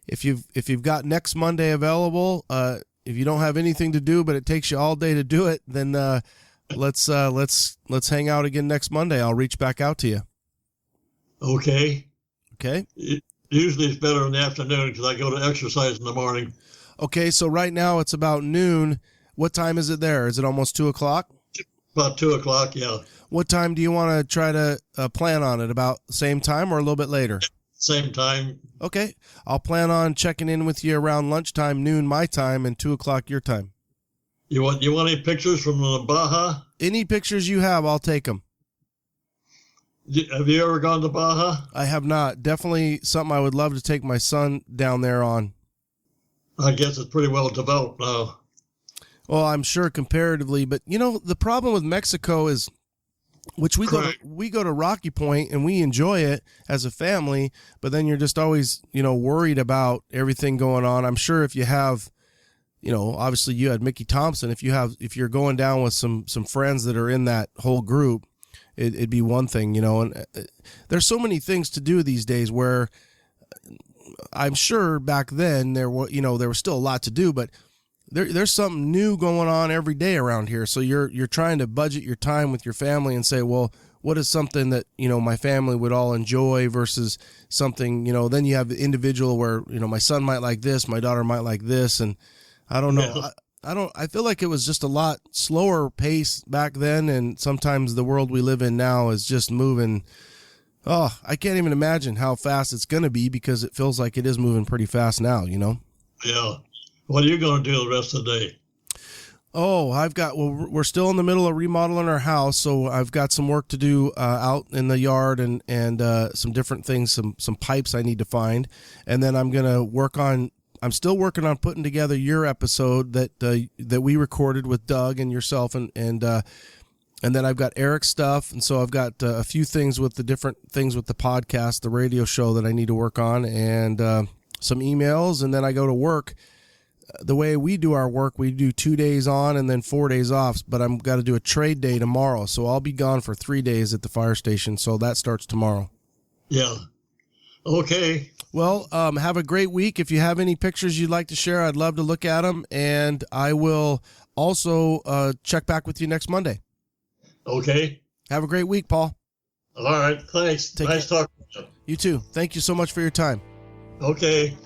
if you've got next Monday available, if you don't have anything to do but it takes you all day to do it, then let's hang out again next Monday. I'll reach back out to you. Okay. Okay. Usually it's better in the afternoon because I go to exercise in the morning. Okay, so right now it's about noon. What time is it there? Is it almost 2 o'clock? About 2 o'clock, yeah. What time do you want to try to plan on it? About the same time or a little bit later? Same time. Okay. I'll plan on checking in with you around lunchtime, noon my time, and 2 o'clock your time. You want any pictures from the Baja? Any pictures you have, I'll take them. Have you ever gone to Baja? I have not. Definitely something I would love to take my son down there on. I guess it's pretty well developed now. Well, I'm sure comparatively, but the problem with Mexico is, which we go to Rocky Point and we enjoy it as a family, but then you're just always, worried about everything going on. I'm sure if you have, obviously you had Mickey Thompson. If you're going down with some friends that are in that whole group, it'd be one thing, and there's so many things to do these days where I'm sure back then there was still a lot to do, but there's something new going on every day around here. So you're trying to budget your time with your family and say, well, what is something that, my family would all enjoy versus something, then you have the individual where, my son might like this, my daughter might like this. And I don't know. Yeah. I feel like it was just a lot slower pace back then. And sometimes the world we live in now is just moving. Oh, I can't even imagine how fast it's going to be because it feels like it is moving pretty fast now, Yeah. What are you going to do the rest of the day? Oh, we're still in the middle of remodeling our house. So I've got some work to do out in the yard and some different things, some pipes I need to find. And then I'm still working on putting together your episode that we recorded with Doug and yourself and then I've got Eric's stuff. And so I've got a few things with the different things with the podcast, the radio show that I need to work on and some emails. And then I go to work. The way we do our work, we do 2 days on and then 4 days off, but I'm got to do a trade day tomorrow. So I'll be gone for 3 days at the fire station. So that starts tomorrow. Yeah. Okay. Well, have a great week. If you have any pictures you'd like to share, I'd love to look at them. And I will also check back with you next Monday. Okay. Have a great week, Paul. All right. Thanks. Nice talking to you. You too. Thank you so much for your time. Okay.